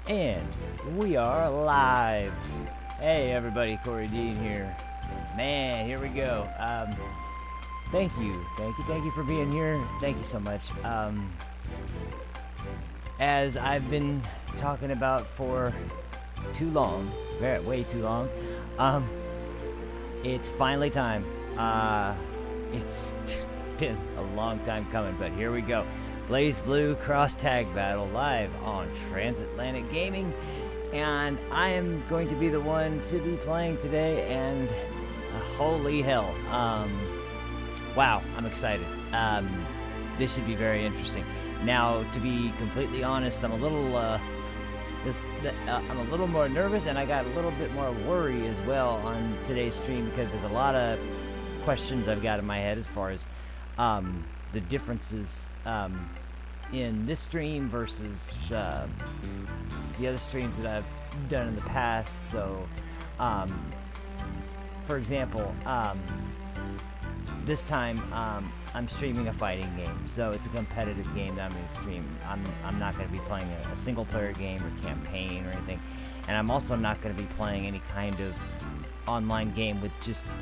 And we are live. Hey everybody, Cory Dean here. Man, here we go. Thank you for being here. Thank you so much. As I've been talking about for too long, way too long, it's finally time. It's been a long time coming, but here we go. BlazBlue Cross Tag Battle live on TransAtlantic Gaming, and I am going to be the one to be playing today, and holy hell, wow, I'm excited. This should be very interesting. Now, to be completely honest, I'm a little I'm a little more nervous, and I got a little bit more worry as well on today's stream because there's a lot of questions I've got in my head as far as the differences in this stream versus the other streams that I've done in the past. So, for example, this time I'm streaming a fighting game, so it's a competitive game that I'm going to stream. I'm not going to be playing a single-player game or campaign or anything, and I'm also not going to be playing any kind of online game with just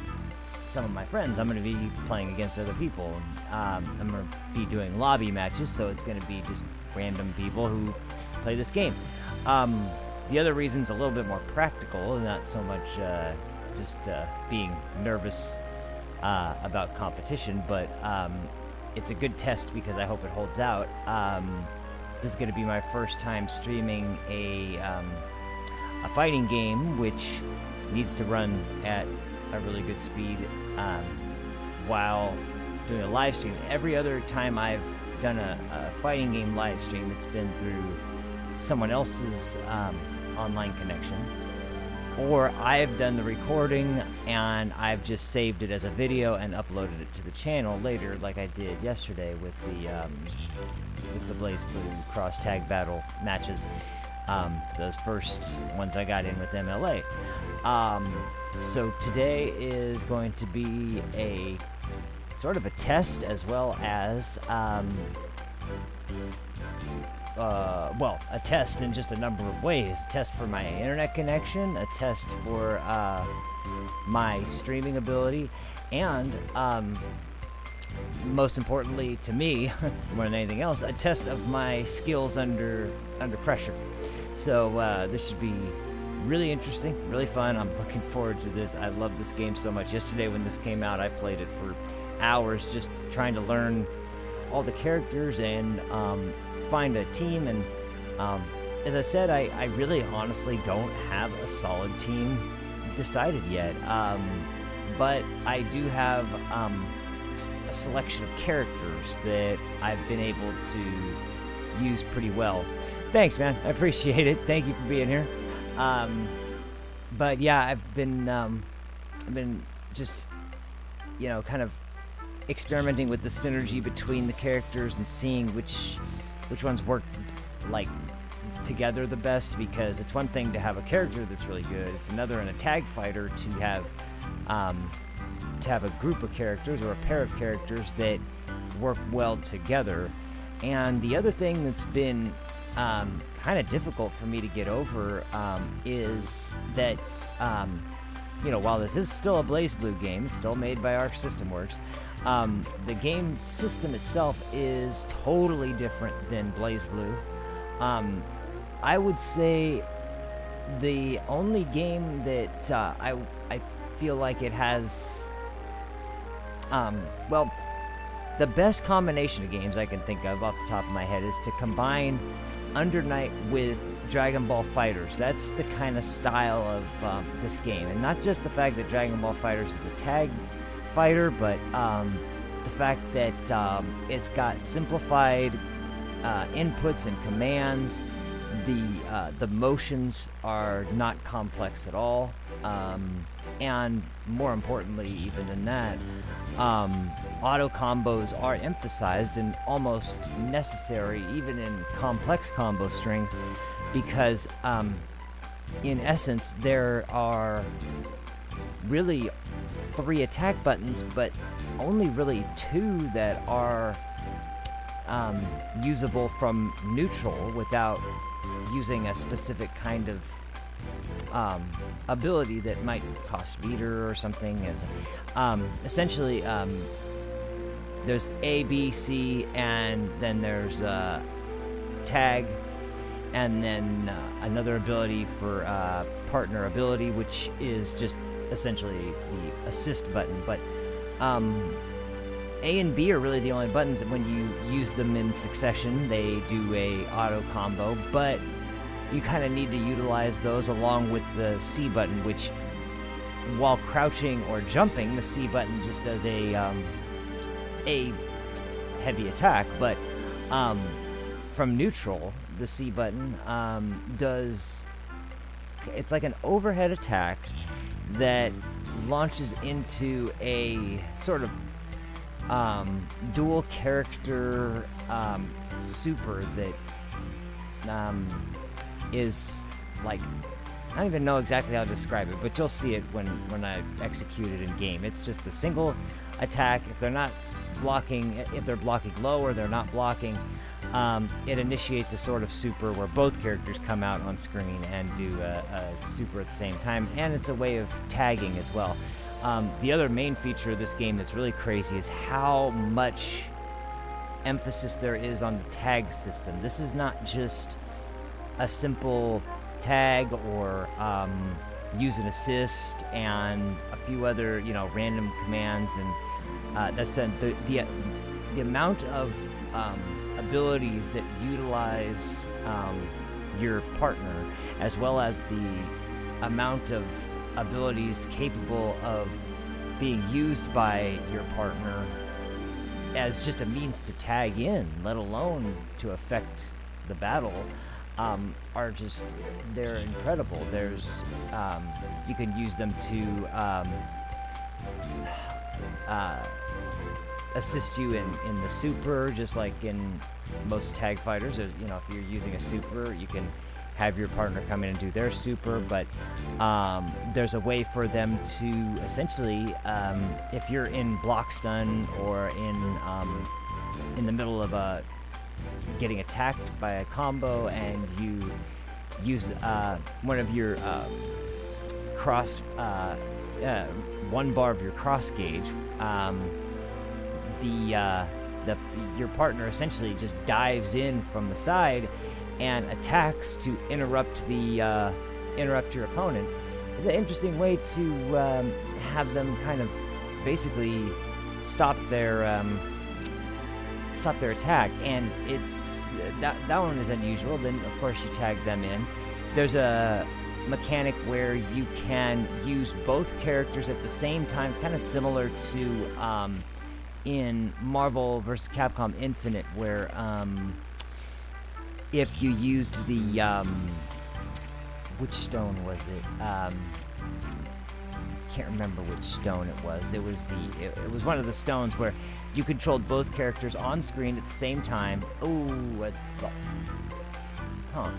some of my friends. I'm going to be playing against other people. I'm going to be doing lobby matches, so it's going to be just random people who play this game. The other reason's a little bit more practical, not so much just being nervous about competition, but it's a good test because I hope it holds out. This is going to be my first time streaming a fighting game, which needs to run at a really good speed while doing a live stream. Every other time I've done a fighting game live stream, it's been through someone else's online connection, or I've done the recording and I've just saved it as a video and uploaded it to the channel later, like I did yesterday with the BlazBlue Cross Tag Battle matches, those first ones I got in with MLA. So today is going to be a sort of a test, as well as well, a test in just a number of ways. A test for my internet connection, a test for my streaming ability, and most importantly to me, more than anything else, a test of my skills under pressure. So this should be really interesting, really fun. I'm looking forward to this. I love this game so much. Yesterday when this came out, I played it for hours just trying to learn all the characters and find a team. And as I said, I really honestly don't have a solid team decided yet. But I do have a selection of characters that I've been able to use pretty well. Thanks, man. I appreciate it. Thank you for being here. But yeah, I've been just, you know, kind of experimenting with the synergy between the characters and seeing which ones work like together the best, because it's one thing to have a character that's really good. It's another in a tag fighter to have a group of characters or a pair of characters that work well together. And the other thing that's been kind of difficult for me to get over is that, you know, while this is still a BlazBlue game, it's still made by Arc System Works, the game system itself is totally different than BlazBlue. I would say the only game that I feel like it has, well, the best combination of games I can think of off the top of my head is to combine Under Night with Dragon Ball Fighters. That's the kind of style of this game, and not just the fact that Dragon Ball Fighters is a tag fighter, but the fact that it's got simplified inputs and commands. The motions are not complex at all, and more importantly even than that, auto combos are emphasized and almost necessary even in complex combo strings, because in essence there are really 3 attack buttons, but only really 2 that are usable from neutral without using a specific kind of ability that might cost meter or something. As essentially, there's A, B, C, and then there's tag, and then another ability for partner ability, which is just essentially the assist button. But A and B are really the only buttons that when you use them in succession, they do a auto combo, but you kind of need to utilize those along with the C button, which while crouching or jumping, the C button just does a heavy attack, but from neutral, the C button does, it's like an overhead attack that launches into a sort of dual character super that is like, I don't even know exactly how to describe it, but you'll see it when I execute it in game. It's just a single attack. If they're not blocking, if they're blocking low or they're not blocking, it initiates a sort of super where both characters come out on screen and do a super at the same time, and it's a way of tagging as well. The other main feature of this game that's really crazy is how much emphasis there is on the tag system. This is not just a simple tag or use an assist and a few other, random commands, and that's the amount of abilities that utilize your partner, as well as the amount of abilities capable of being used by your partner as just a means to tag in, let alone to affect the battle, are just, they're incredible. There's, you can use them to assist you in the super, just like in most tag fighters. If you're using a super, you can have your partner come in and do their super, but there's a way for them to essentially, if you're in block stun or in the middle of getting attacked by a combo, and you use one of your cross, one bar of your cross gauge, your partner essentially just dives in from the side and attacks to interrupt your opponent. It's an interesting way to have them kind of basically stop their attack, and it's that one is unusual. Then of course you tag them in. There's a mechanic where you can use both characters at the same time. It's kind of similar to in Marvel vs. Capcom Infinite, where if you used the which stone was it? Can't remember which stone it was. It was one of the stones where you controlled both characters on screen at the same time. Ooh, huh.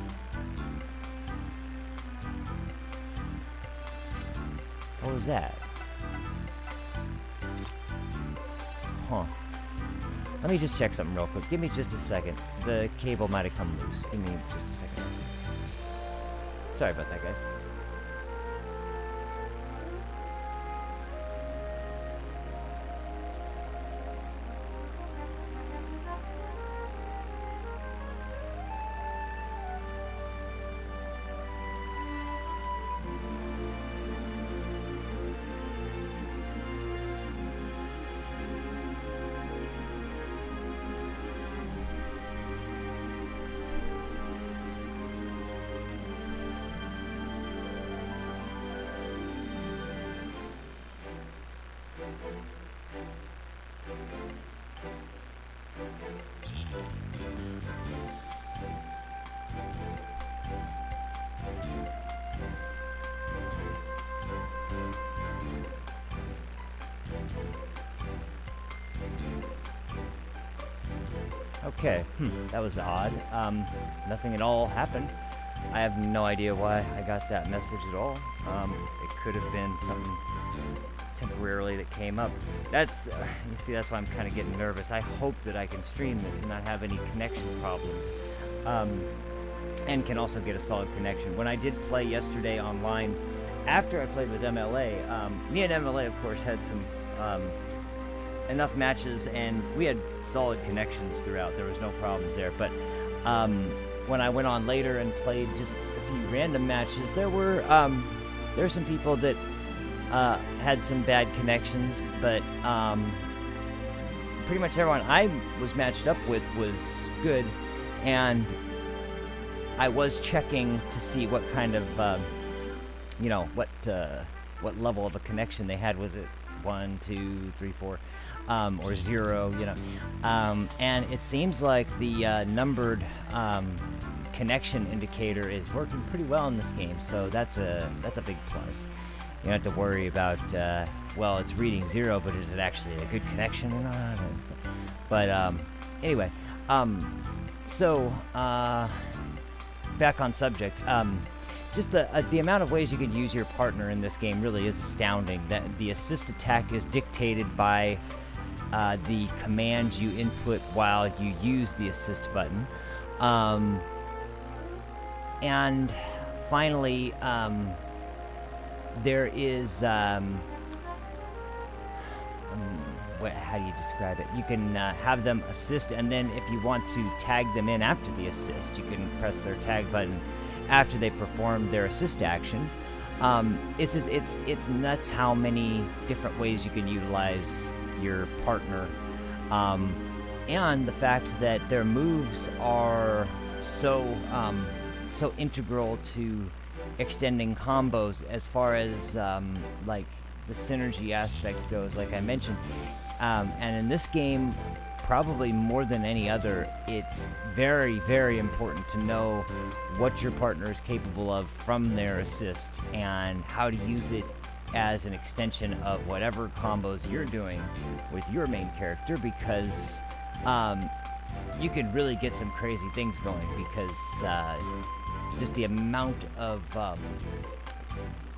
What was that? Huh. Let me just check something real quick. Give me just a second. The cable might have come loose. Give me just a second. Sorry about that, guys. Okay, that was odd. Nothing at all happened. I have no idea why I got that message at all. It could have been temporarily that came up. That's you see, that's why I'm kind of getting nervous. I hope that I can stream this and not have any connection problems, and can also get a solid connection. When I did play yesterday online, after I played with MLA, me and MLA, of course, had some enough matches, and we had solid connections throughout. There was no problems there. But when I went on later and played just a few random matches, there were some people that had some bad connections, but pretty much everyone I was matched up with was good, and I was checking to see what kind of what level of a connection they had. Was it 1, 2, 3, 4, or 0? And it seems like the numbered connection indicator is working pretty well in this game, so that's a big plus. You don't have to worry about well, it's reading 0, but is it actually a good connection or not? But anyway, so back on subject. Just the amount of ways you could use your partner in this game really is astounding. That the assist attack is dictated by the commands you input while you use the assist button. And finally, there is how do you describe it? You can have them assist, and then if you want to tag them in after the assist, you can press their tag button after they perform their assist action. It's nuts how many different ways you can utilize your partner, and the fact that their moves are so integral to extending combos as far as like the synergy aspect goes, like I mentioned. And in this game, probably more than any other, it's very, very important to know what your partner is capable of from their assist and how to use it as an extension of whatever combos you're doing with your main character, because you could really get some crazy things going, because just the amount of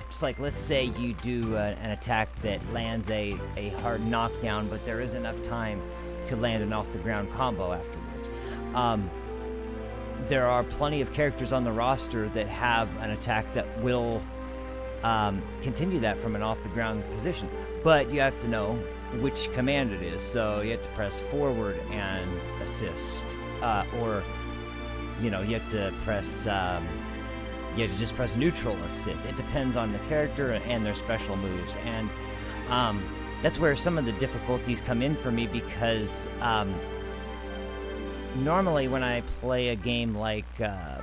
just like, let's say you do an attack that lands a hard knockdown, but there isn't enough time to land an off-the-ground combo afterwards. There are plenty of characters on the roster that have an attack that will continue that from an off-the-ground position, but you have to know which command it is. So you have to press forward and assist, or you have to press you have to just press neutral assist. It depends on the character and their special moves, and that's where some of the difficulties come in for me, because normally when I play a game like a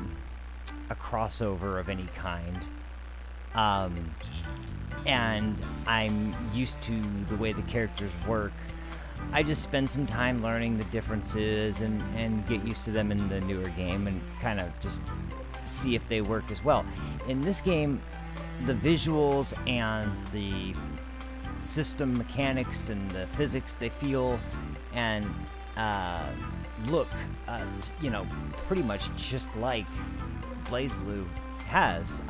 crossover of any kind, and I'm used to the way the characters work, I just spend some time learning the differences and get used to them in the newer game, and kind of just see if they work as well. In this game, the visuals and the system mechanics and the physics, they feel and look pretty much just like BlazBlue has,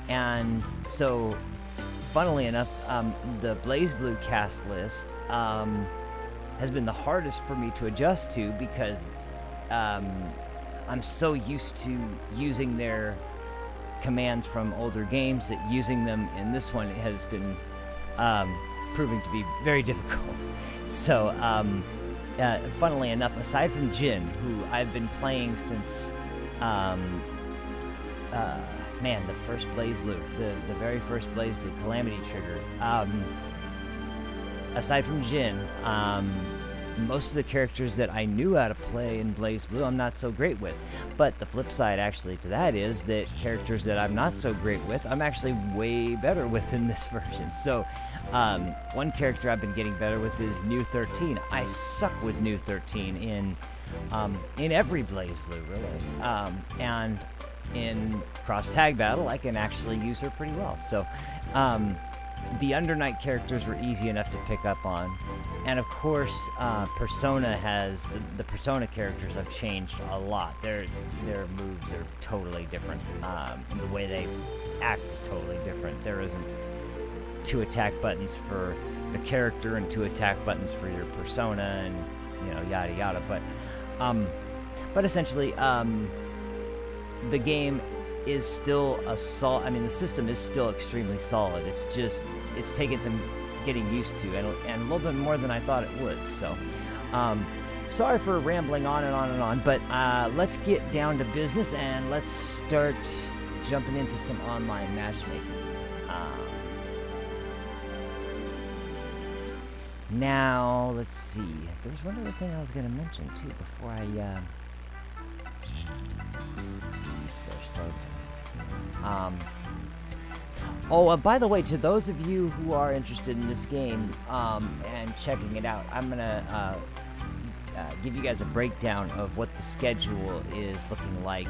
and so funnily enough, the BlazBlue cast list has been the hardest for me to adjust to, because I'm so used to using their commands from older games that using them in this one has been proving to be very difficult. So, funnily enough, aside from Jin, who I've been playing since, the first BlazBlue, the very first BlazBlue, Calamity Trigger. Aside from Jin, most of the characters that I knew how to play in BlazBlue, I'm not so great with. But the flip side, actually, to that is that characters that I'm not so great with, I'm actually way better with in this version. So, one character I've been getting better with is New 13. I suck with New 13 in every BlazBlue, really. And in Cross Tag Battle, I can actually use her pretty well. So, the Undernight characters were easy enough to pick up on. And of course, Persona has, the Persona characters have changed a lot. Their moves are totally different. The way they act is totally different. There isn't 2 attack buttons for the character and 2 attack buttons for your persona, and you know, yada yada. But essentially, the game is still a solid. I mean, the system is still extremely solid. It's just taken some getting used to, and a little bit more than I thought it would. So, sorry for rambling on and on and on, but let's get down to business and let's start jumping into some online matchmaking. Now, let's see. There was one other thing I was going to mention, too, before I by the way, to those of you who are interested in this game and checking it out, I'm going to give you guys a breakdown of what the schedule is looking like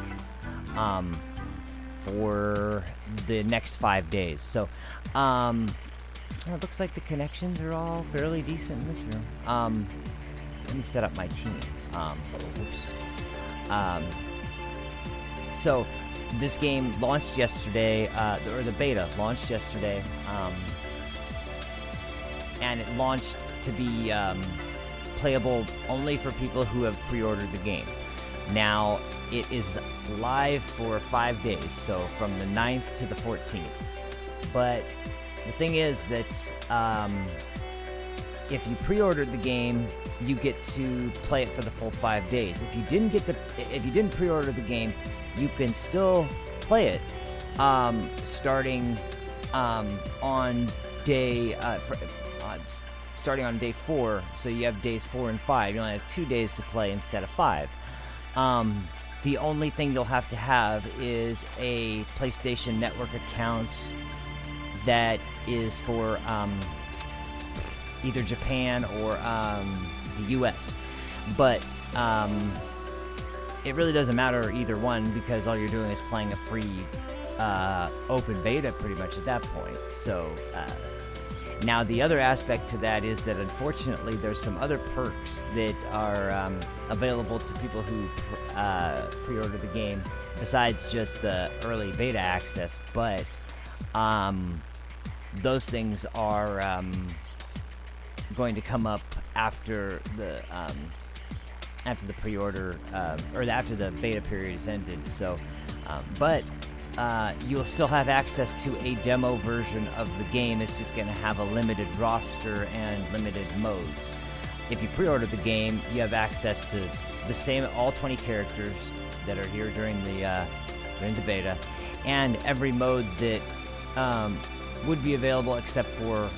for the next 5 days. So, well, it looks like the connections are all fairly decent in this room. Let me set up my team. So, this game launched yesterday, or the beta launched yesterday, and it launched to be playable only for people who have pre-ordered the game. Now, it is live for 5 days, so from the 9th to the 14th. But the thing is that if you pre-ordered the game, you get to play it for the full 5 days. If you didn't pre-order the game, you can still play it starting on day starting on day 4. So you have days 4 and 5. You only have 2 days to play instead of 5. The only thing you'll have to have is a PlayStation Network account that is for either Japan or the US. But it really doesn't matter either one, because all you're doing is playing a free open beta pretty much at that point. So now the other aspect to that is that unfortunately there's some other perks that are available to people who pre-order the game besides just the early beta access, but those things are going to come up after the pre-order or after the beta period is ended. So, but you'll still have access to a demo version of the game. It's just going to have a limited roster and limited modes. If you pre-order the game, you have access to the same all 20 characters that are here during the beta, and every mode that would be available except for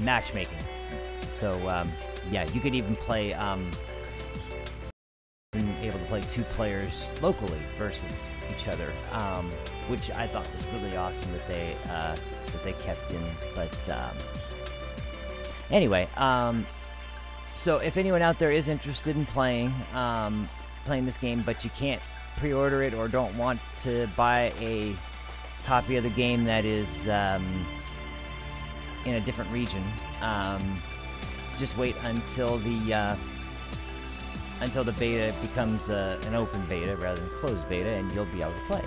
matchmaking. So yeah, you could even play able to play 2 players locally versus each other, which I thought was really awesome that they kept in. But anyway, so if anyone out there is interested in playing this game, but you can't pre-order it or don't want to buy a copy of the game that is in a different region, just wait until the beta becomes an open beta rather than closed beta, and you'll be able to play.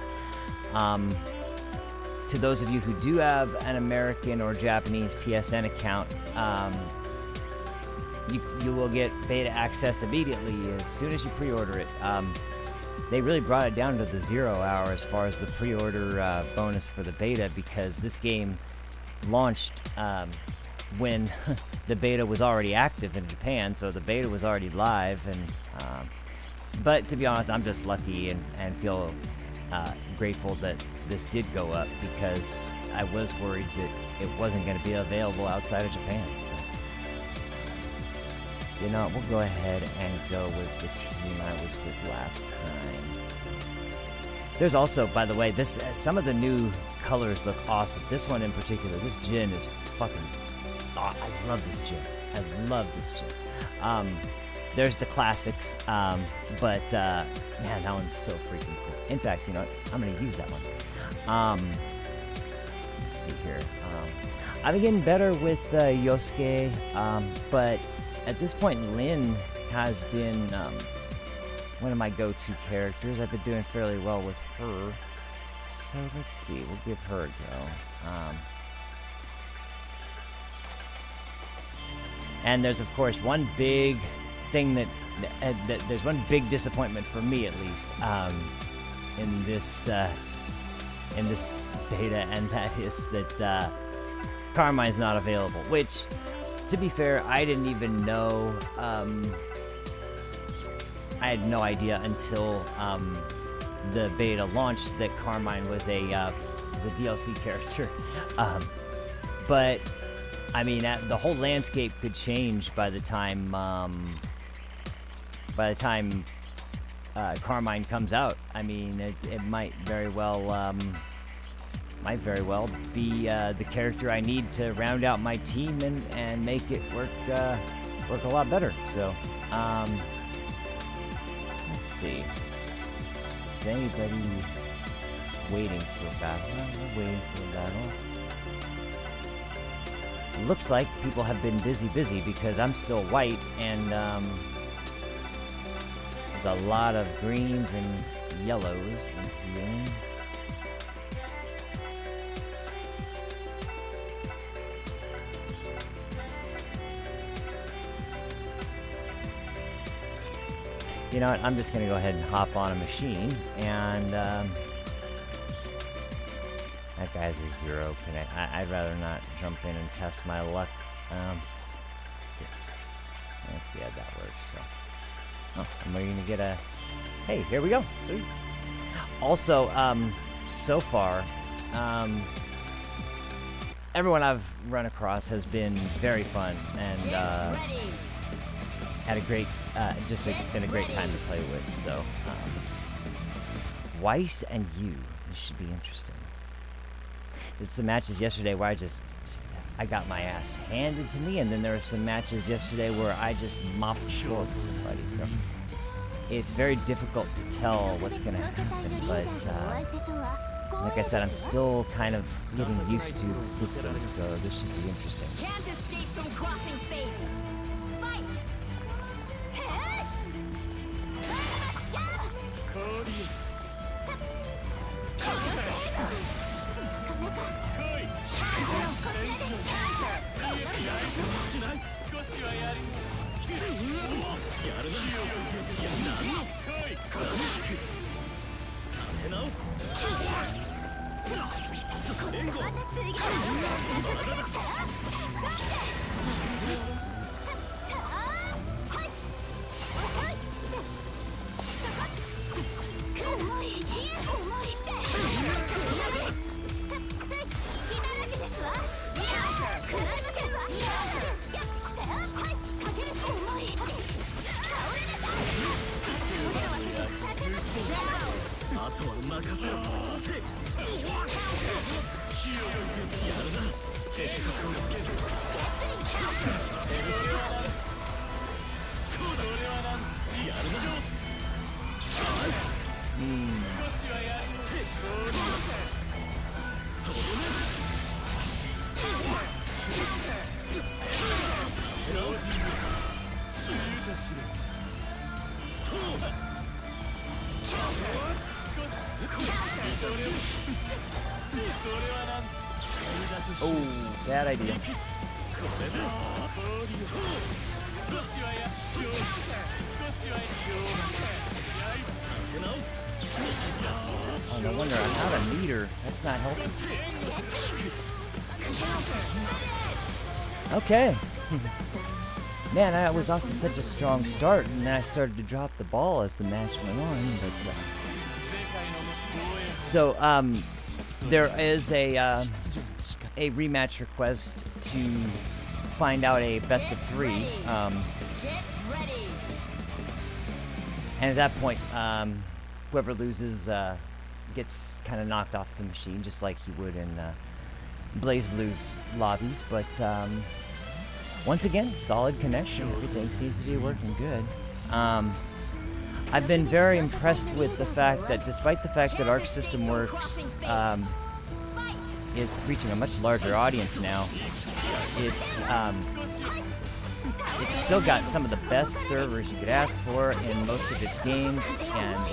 To those of you who do have an American or Japanese PSN account, you will get beta access immediately as soon as you pre-order it. They really brought it down to the 0 hour as far as the pre-order bonus for the beta, because this game launched when the beta was already active in Japan, so the beta was already live. And but to be honest, I'm just lucky and feel grateful that this did go up, because I was worried that it wasn't going to be available outside of Japan. So, you know, we'll go ahead and go with the team I was with last time. There's also, by the way, some of the new colors look awesome. This one in particular, this Jin is fucking... Oh, I love this Jin. I love this Jin. There's the classics, but man, that one's so freaking cool. In fact, you know what? I'm going to use that one. Let's see here. I've been getting better with Yosuke, but at this point, Lin has been one of my go-to characters. I've been doing fairly well with her. So let's see, we'll give her a go. And there's, of course, one big thing that there's one big disappointment for me, at least, in this beta, and that is that Carmine's not available. Which, to be fair, I didn't even know. I had no idea until the beta launched that Carmine was a DLC character. But I mean, the whole landscape could change by the time Carmine comes out. I mean, it might very well be the character I need to round out my team and make it work a lot better. So let's see. Is anybody waiting for a battle? We're waiting for a battle. Looks like people have been busy because I'm still white, and there's a lot of greens and yellows in here. You know what? I'm just going to go ahead and hop on a machine, and that guy's a 0 connect. I'd rather not jump in and test my luck. Let's see how that works. So, am I going to get a... Hey, here we go. Sweet. Also, so far, everyone I've run across has been very fun, and had a great, been a great time to play with. So, Weiss and you, this should be interesting. There's some matches yesterday where I got my ass handed to me, and then there were some matches yesterday where I just mopped the floor with somebody. So it's very difficult to tell what's going to happen, but like I said, I'm still kind of getting used to the system, so this should be interesting. Can't escape from crossing fate. Fight! Cory. Oh, bad idea. Oh, no wonder I'm out of meter. That's not helping. Okay. Man, I was off to such a strong start, and then I started to drop the ball as the match went on. But so there is a rematch request to find out a best of 3. And at that point, whoever loses gets kind of knocked off the machine, just like you would in BlazBlue's lobbies. But once again, solid connection. Everything seems to be working good. I've been very impressed with the fact that, despite the fact that Arc System Works is reaching a much larger audience now, it's It's still got some of the best servers you could ask for in most of its games, and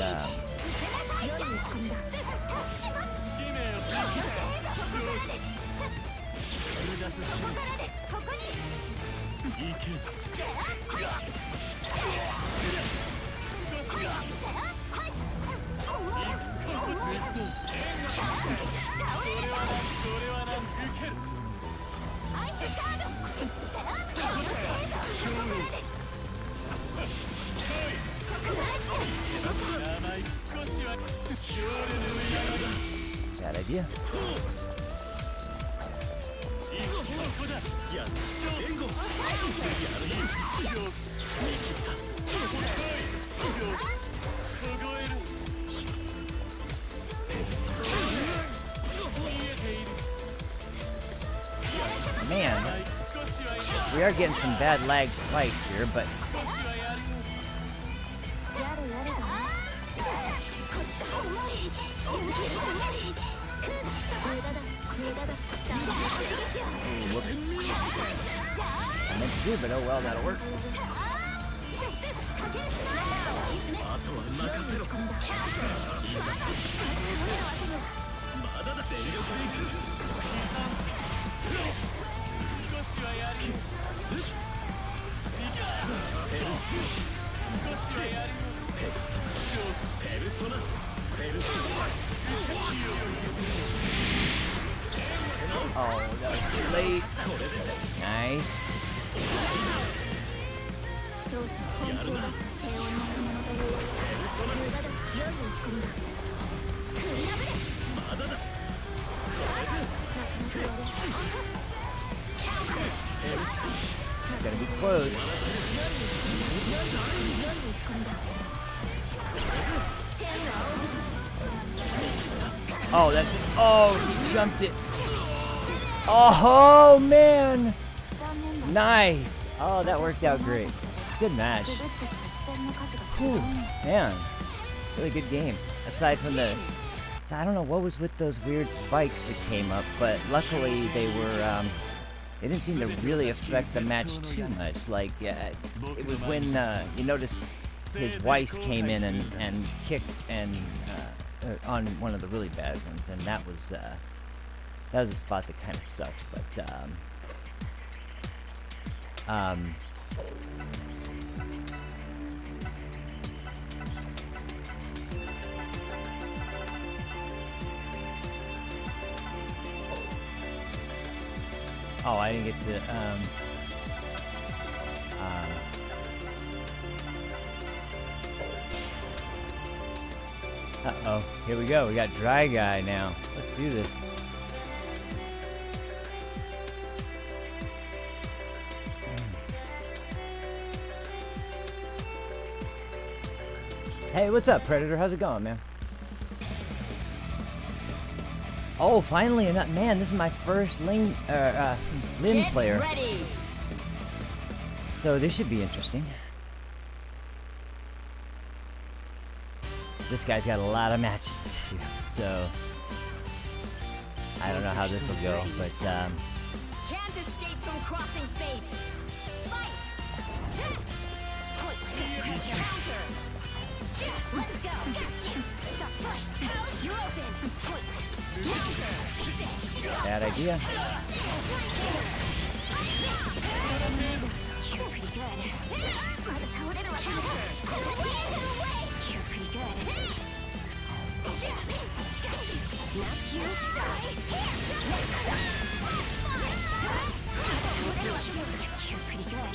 bad idea. Man, we are getting some bad lag spikes here, but I meant to do, but oh well, that'll work. Oh, that was too late. Nice. Gotta be close. Oh, that's it. Oh, he jumped it. Oh, man. Nice. Oh, that worked out great. Good match. Whew, man. Really good game. Aside from the... I don't know what was with those weird spikes that came up, but luckily they were... they didn't seem to really affect the match too much. Like, it was when you noticed his Weiss came in and kicked and on one of the really bad ones, and that was a spot that kind of sucked. But oh, I didn't get to uh-oh, here we go. We got Dry Guy now. Let's do this. Hey, what's up, Predator? How's it going, man? Oh, finally, man, this is my first Lin player. Ready. So this should be interesting. This guy's got a lot of matches too, so I don't know how this will go, but Can't escape from crossing fate. Fight. Counter. Let's go. Got you. Stop slice. You're open. Pointless. Take this. bad idea. You're pretty good. You're pretty good. Got you. Now you die. You're pretty good.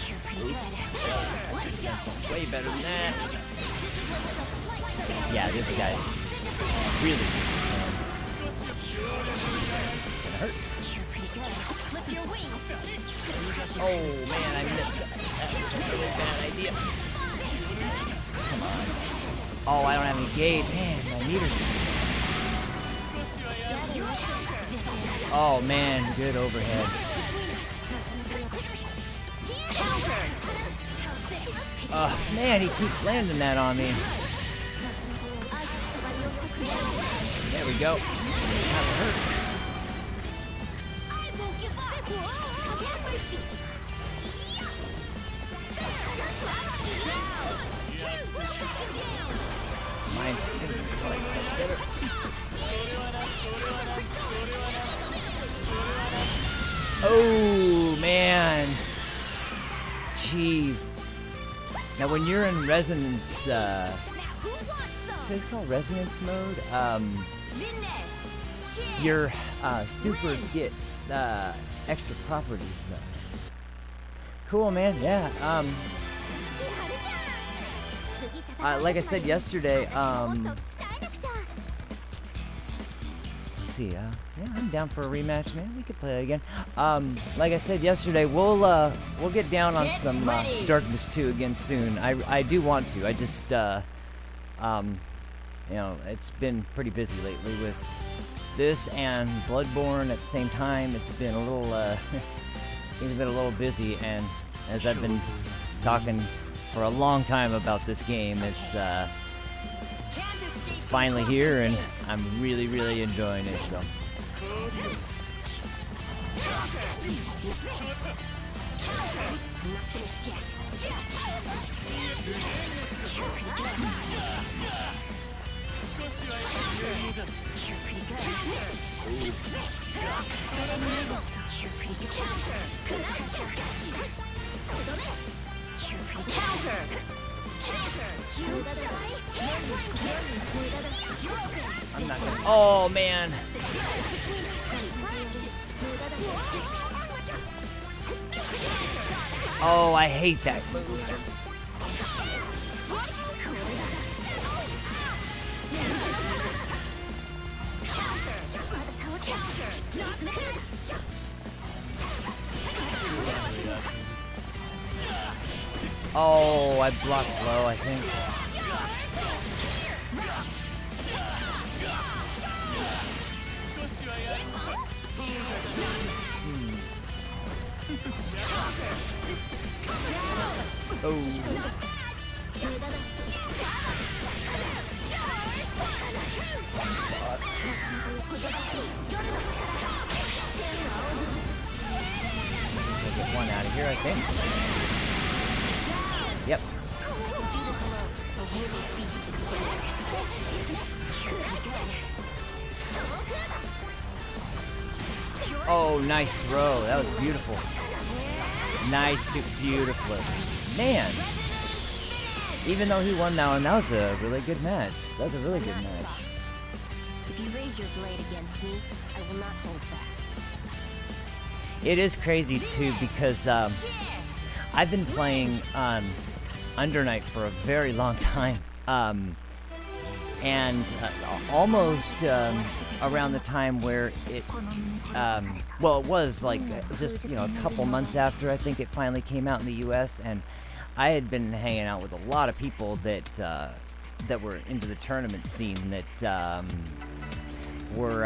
You're pretty good. Let's go. Way better than that. Yeah, this guy's really good. It's gonna hurt. You're pretty good. Flip your wings. Oh man, I missed that. That was a really bad idea. Come on. Oh, I don't have any gate. Man, my meter's... Oh man, good overhead. Oh man, he keeps landing that on me. There we go. That hurt. Mine's too. It's like much better. Oh man. Jeez. Now when you're in resonance, what is it called? Resonance mode? Your supers get extra properties. Cool, man. Yeah. Like I said yesterday, let's see. Yeah, I'm down for a rematch, man. We could play that again. Like I said yesterday, we'll get down on some Darkness 2 again soon. I do want to. I just you know, it's been pretty busy lately with this and Bloodborne at the same time. It's been a little it's been a little busy, and as I've been talking for a long time about this game, it's finally here, and I'm really enjoying it. So. I'm not gonna. Oh man. Oh, I hate that move. Oh, I blocked low, I think. Oh. So get one out of here, I think. Yep. Oh, nice throw. That was beautiful. Nice, beautiful. Man. Even though he won that one, that was a really good match. That was a really good match. If you raise your blade against me, I will not hold back. It is crazy too, because I've been playing Under Night for a very long time, and almost around the time where it, well, it was like just, you know, a couple months after I think it finally came out in the U.S., and I had been hanging out with a lot of people that that were into the tournament scene, that were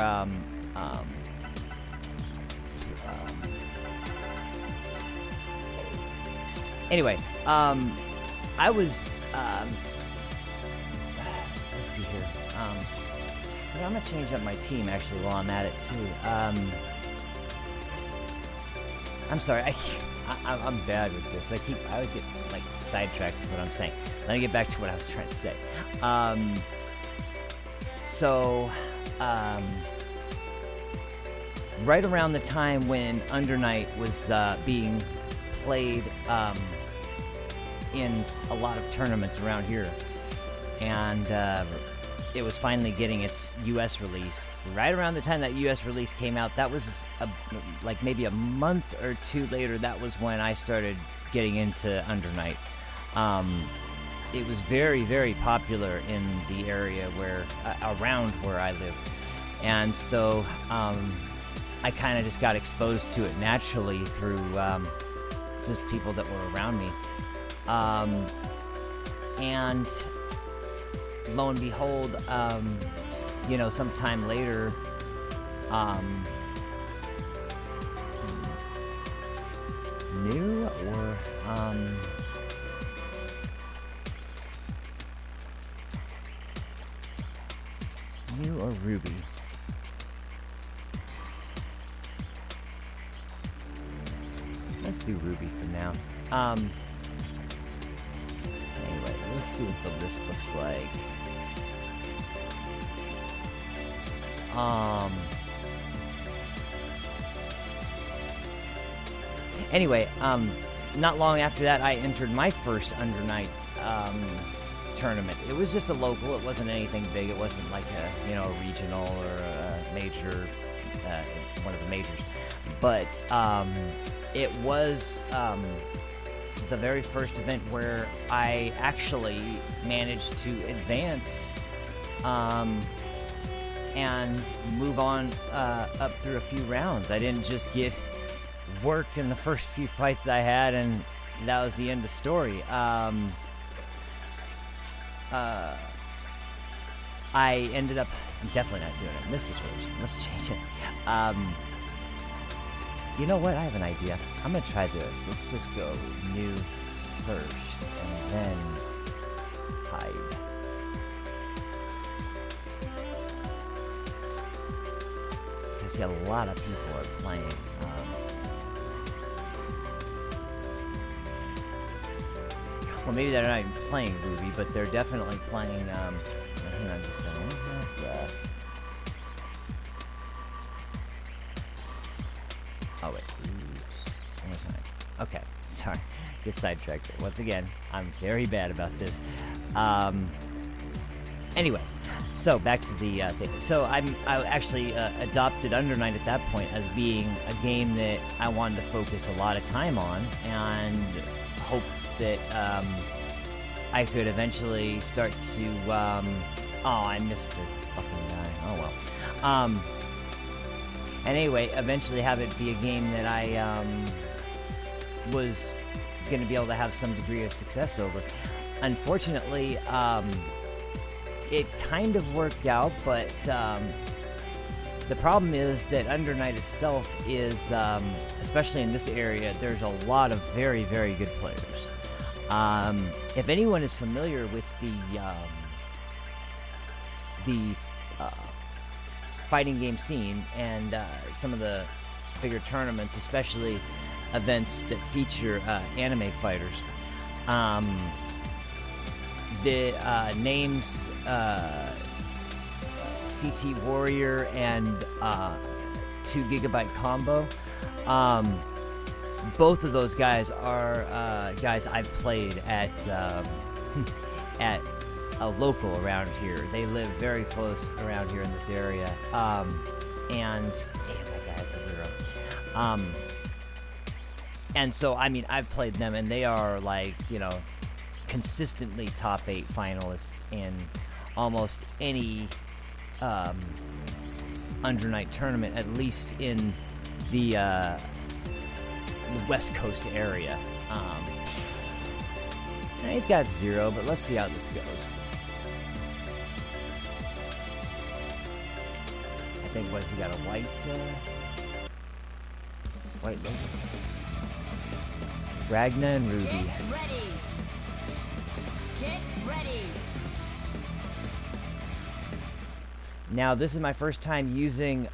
anyway, I was let's see here. I'm gonna change up my team actually while I'm at it too. I'm sorry, I'm bad with this. I always get like sidetracked with what I'm saying. Let me get back to what I was trying to say. Right around the time when Under Night was being played in a lot of tournaments around here, and it was finally getting its U.S. release. Right around the time that U.S. release came out, that was like maybe a month or two later, that was when I started getting into Under Night. It was very, very popular in the area where, around where I live. And so I kind of just got exposed to it naturally through just people that were around me. And lo and behold, you know, sometime later, new or New or let's do Ruby for now. Anyway, let's see what the list looks like. Anyway, not long after that, I entered my first Under Night tournament. It was just a local. It wasn't anything big. It wasn't like a, you know, a regional or a major, one of the majors. But it was the very first event where I actually managed to advance and move on up through a few rounds. I didn't just get worked in the first few fights I had and that was the end of the story. I ended up, I'm definitely not doing it in this situation. Let's change it. You know what? I have an idea. I'm going to try this. Let's just go new first and then hide. I see a lot of people are playing. Well, maybe they're not even playing Ruby, but they're definitely playing, hang on just a second. Oh, wait. Oops. One more time. Okay. Sorry. Get sidetracked here. Once again, I'm very bad about this. Anyway, so back to the thing. So I actually adopted Under Night at that point as being a game that I wanted to focus a lot of time on and hope that I could eventually start to oh, I missed the fucking guy. Oh well. And anyway, eventually have it be a game that I was going to be able to have some degree of success over. Unfortunately, it kind of worked out, but the problem is that Under Night itself is, especially in this area, there's a lot of very, very good players. If anyone is familiar with the fighting game scene and some of the bigger tournaments, especially events that feature anime fighters, the names CT Warrior and 2 Gigabyte Combo, both of those guys are guys I've played at at a local around here. They live very close around here in this area. And damn, that guy's a 0. And so I mean, I've played them, and they are like, you know, consistently top 8 finalists in almost any Under Night tournament, at least in the West Coast area. And he's got 0, but let's see how this goes. I think, what, he got a white logo? Ragna and Ruby. Get ready. Get ready. Now, this is my first time using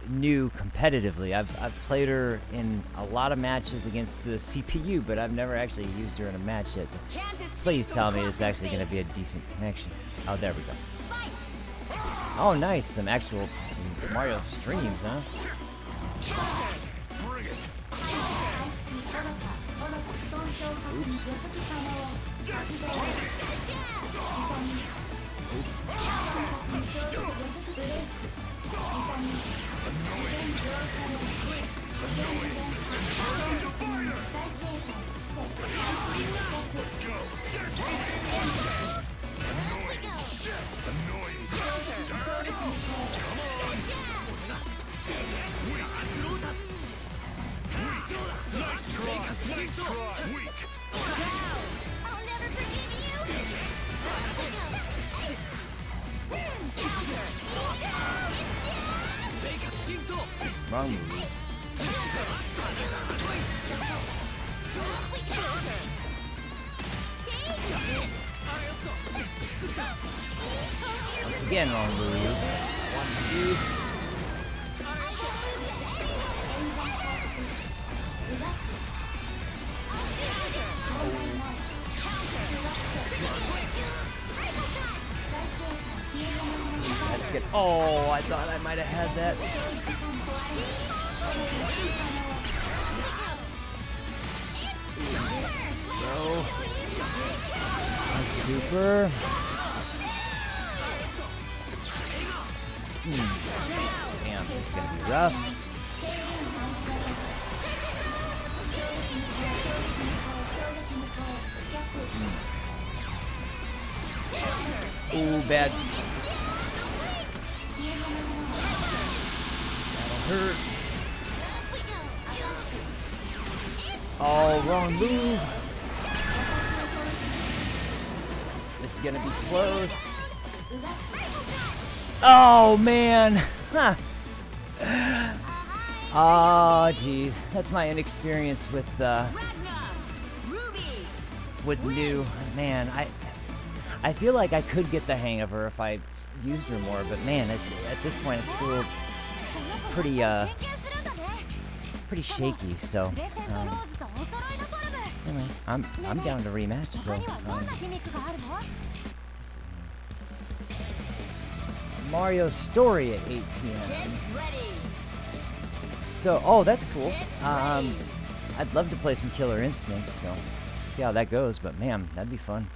New competitively. I've played her in a lot of matches against the CPU, but I've never actually used her in a match yet. So please tell me it's actually going to be a decent connection. Oh, there we go. Oh, nice. Some actual Mario streams, huh? Bring it. Oops. Let's go. Annoying. Nice try. Nice try. Weak. I'll never forgive you. Wrong move. Once again, wrong move. 1, 2. let's get. Oh, I thought I might have had that. So, super. Damn, this is gonna be rough. Ooh, bad. That'll hurt. Oh, wrong move. This is gonna be close. Oh, man. Huh. Oh, jeez. That's my inexperience with new. Man, I feel like I could get the hang of her if I used her more, but man, it's at this point it's still pretty shaky. So anyway, I'm down to rematch. So Mario Story at 8 p.m. So oh, that's cool. I'd love to play some Killer Instinct. So see how that goes. But man, that'd be fun.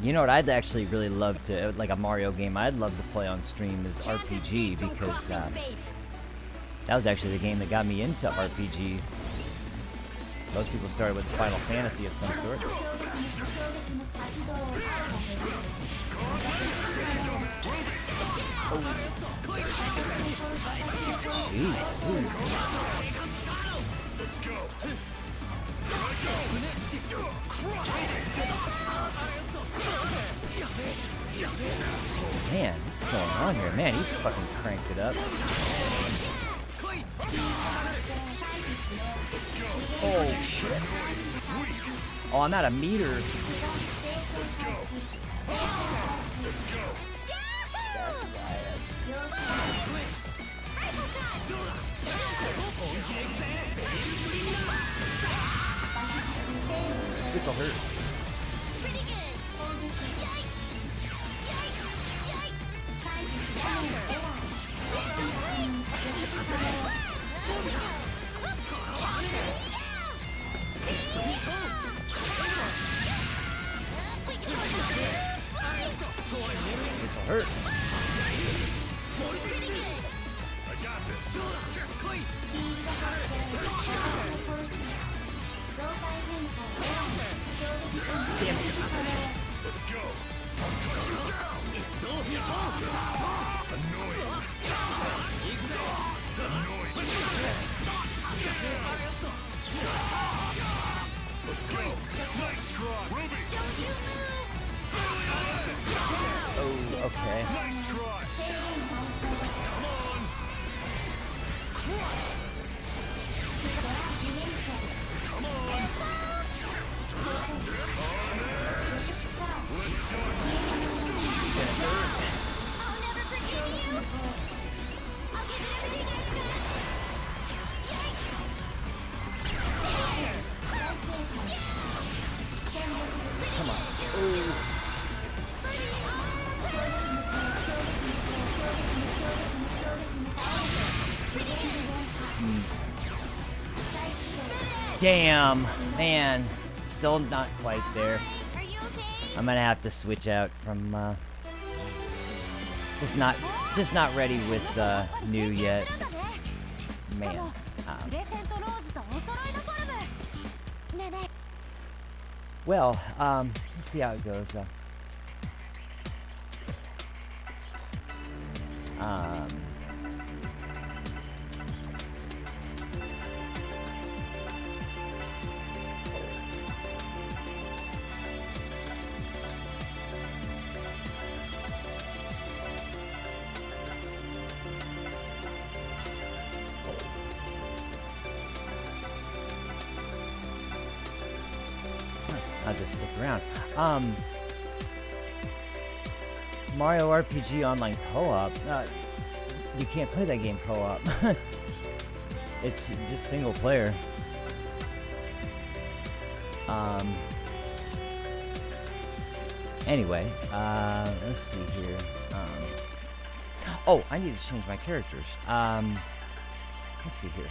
You know what I'd actually really love to, like a Mario game I'd love to play on stream is RPG, because that was actually the game that got me into RPGs. Most people started with Final Fantasy of some sort. Let's go. Man, what's going on here? Man, he's fucking cranked it up. Oh, shit. Oh, I'm at a meter. Let's go. Let's go. That's why that's... This'll hurt. This'll hurt. I got this. Damn it. Let's go. I'll cut you down. Annoying. Annoying. Let's go. Nice try. Ruby. Oh, okay. Nice try. Come on. Crush. Come on. Come on. Ooh. Damn, man, still not quite there. Are you okay? I'm gonna have to switch out from just not ready with new yet. Man. Well, let's see how it goes. I'll just stick around. Mario RPG Online Co-op. You can't play that game co-op. It's just single player. Anyway, let's see here. Oh, I need to change my characters. Let's see here.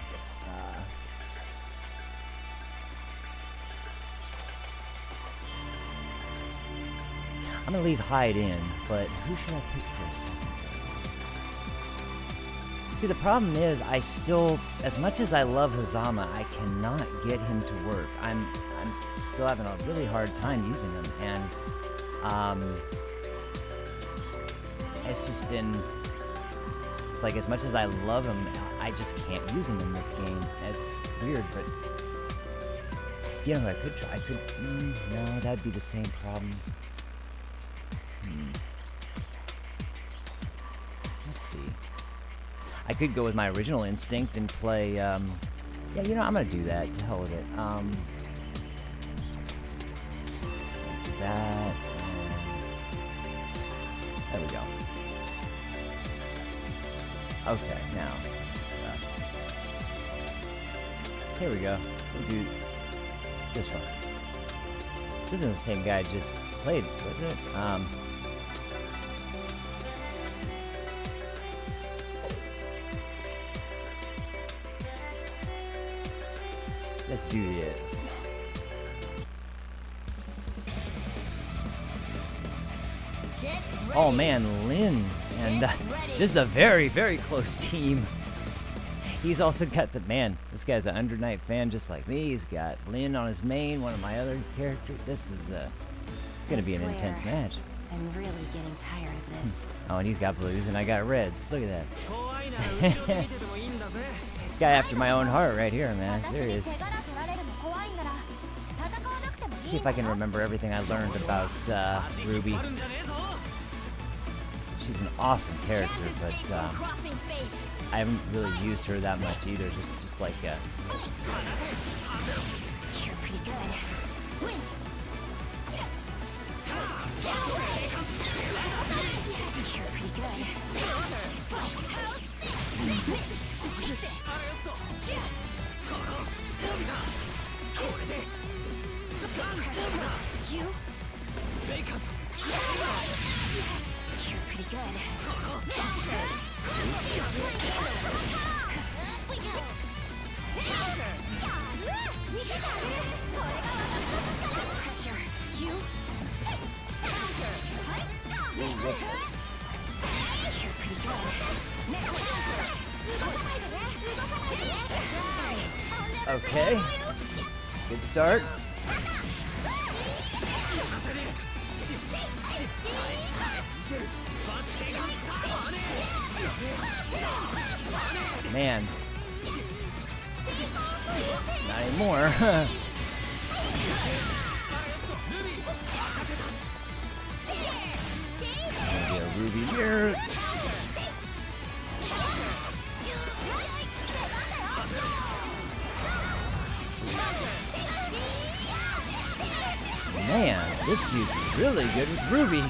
I'm gonna leave Hyde in, but who should I pick first? See, the problem is, I still, as much as I love Hazama, I cannot get him to work. I'm still having a really hard time using him, and it's just been, it's like, as much as I love him, I just can't use him in this game. It's weird, but you know, I could try. I could. No, that'd be the same problem. Let's see. I could go with my original instinct and play. Yeah, you know, I'm gonna do that. To hell with it. That. There we go. Okay, now. Here we go. We'll do this one. This isn't the same guy I just played, was it? Let's do this. Oh man, Lynn. And this is a very, very close team. He's also got the, man, this guy's an Under Night fan just like me. He's got Lynn on his main, one of my other characters. This is it's going to be an intense match. I'm really getting tired of this. Oh, and he's got blues and I got reds. Look at that. Guy after my own heart right here, man. Serious. See if I can remember everything I learned about Ruby. She's an awesome character, but I haven't really used her that much either. Just like You're pretty good. You're pretty good. You? You're pretty good. Pressure. You? You're pretty good. okay. Good start. Man. Not anymore. Gonna be a Ruby here. Man, this dude's really good with Ruby.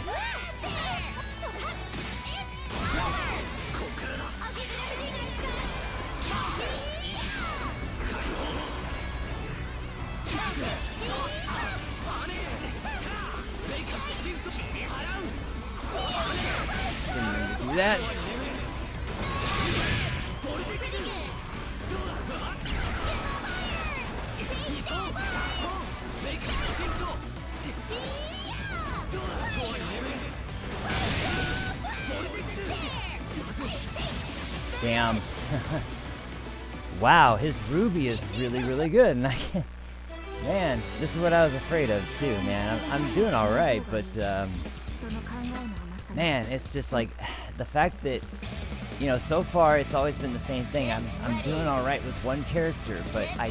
Didn't mean to do that. Damn. Wow, his Ruby is really, really good, and I can't. Man, this is what I was afraid of too, man. I'm doing all right, but man, it's just like the fact that, you know, so far it's always been the same thing. I'm doing all right with one character, but I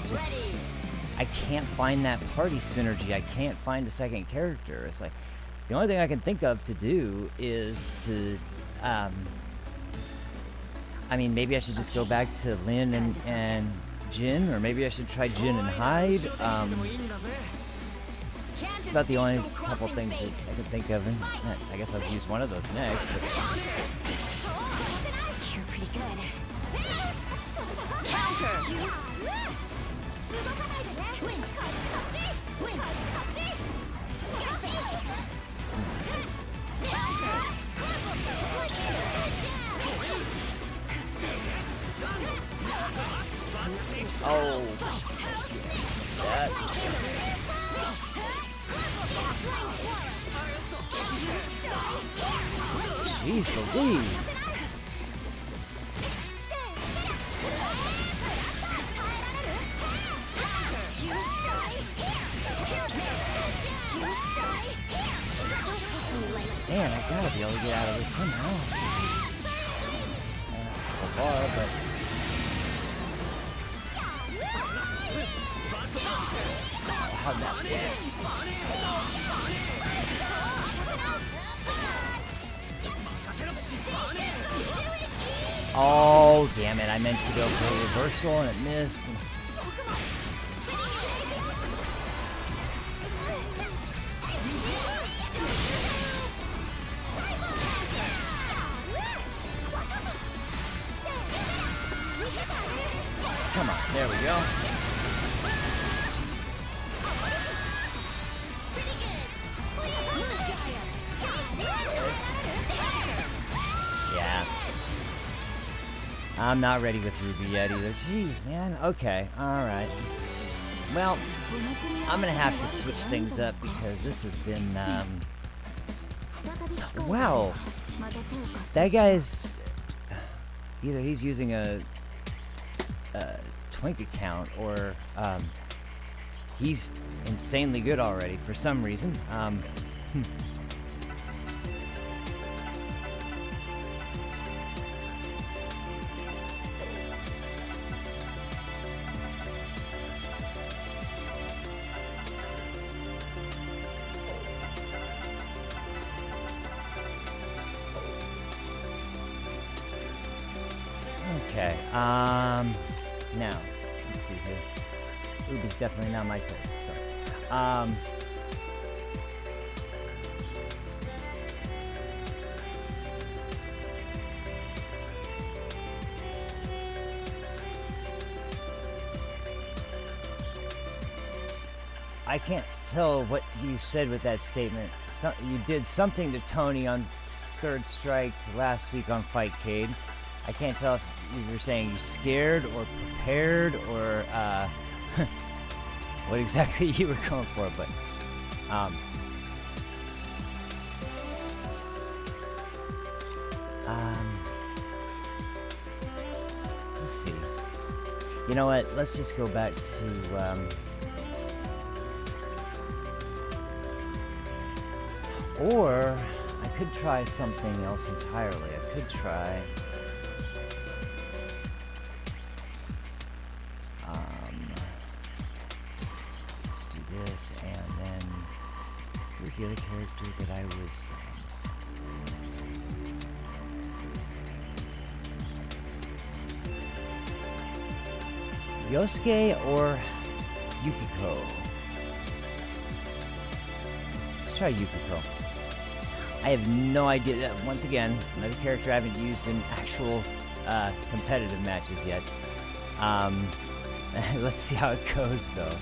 can't find that party synergy. I can't find a second character. It's like the only thing I can think of to do is to, I mean, maybe I should just go back to Lynn and Jin, or maybe I should try Jin and Hyde. It's about the only couple things that I could think of, and I guess I'll use one of those next. But You're pretty good. Jeez Louise. Man, I gotta be able to get out of this somehow. So far, but... How about this? Oh, damn it. I meant to go for a reversal and it missed. Come on, there we go. Yeah. I'm not ready with Ruby yet either. Jeez, man. Okay, alright. Well, I'm gonna have to switch things up because this has been, wow. That guy's... Either he's using a Twink account or he's insanely good already for some reason. Okay, now, let's see here. Ruby's definitely not my place, so, I can't tell what you said with that statement. You did something to Tony on Third Strike last week on Fightcade. I can't tell if you were saying you scared or prepared or what exactly you were going for, but let's see. You know what? Let's just go back to or I could try something else entirely. I could try. And then who's the other character that I was Yosuke or Yukiko? Let's try Yukiko. I have no idea. Once again, another character I haven't used in actual competitive matches yet. Let's see how it goes though.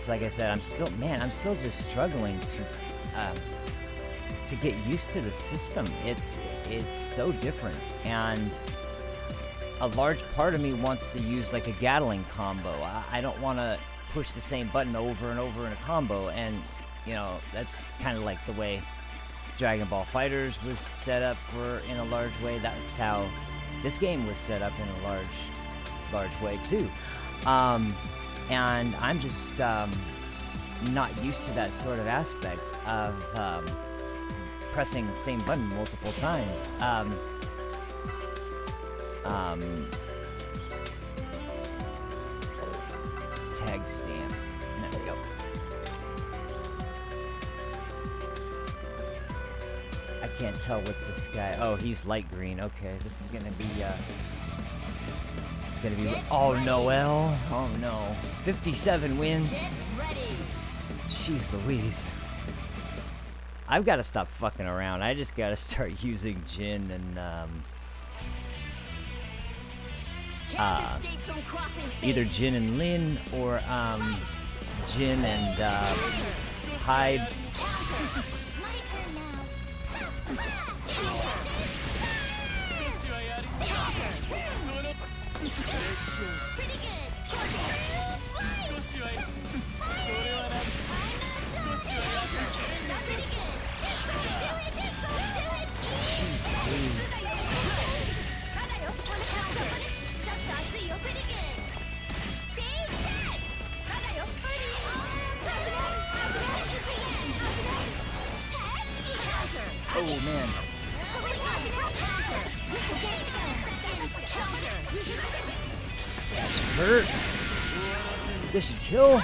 Like I said, I'm still just struggling to get used to the system. It's so different, and a large part of me wants to use like a Gatling combo. I don't want to push the same button over and over in a combo, and you know that's kind of like the way Dragon Ball FighterZ was set up in a large way. That's how this game was set up in a large way too. And I'm just not used to that sort of aspect of pressing the same button multiple times. Tag stamp. There we go. I can't tell what this guy... Oh, he's light green. Okay, this is gonna be... Gonna be oh Noel, oh no, 57 wins. Jeez Louise, I've got to stop fucking around. I just gotta start using Jin and either Jin and Lin or Jin and Hyde. hurt. This should kill.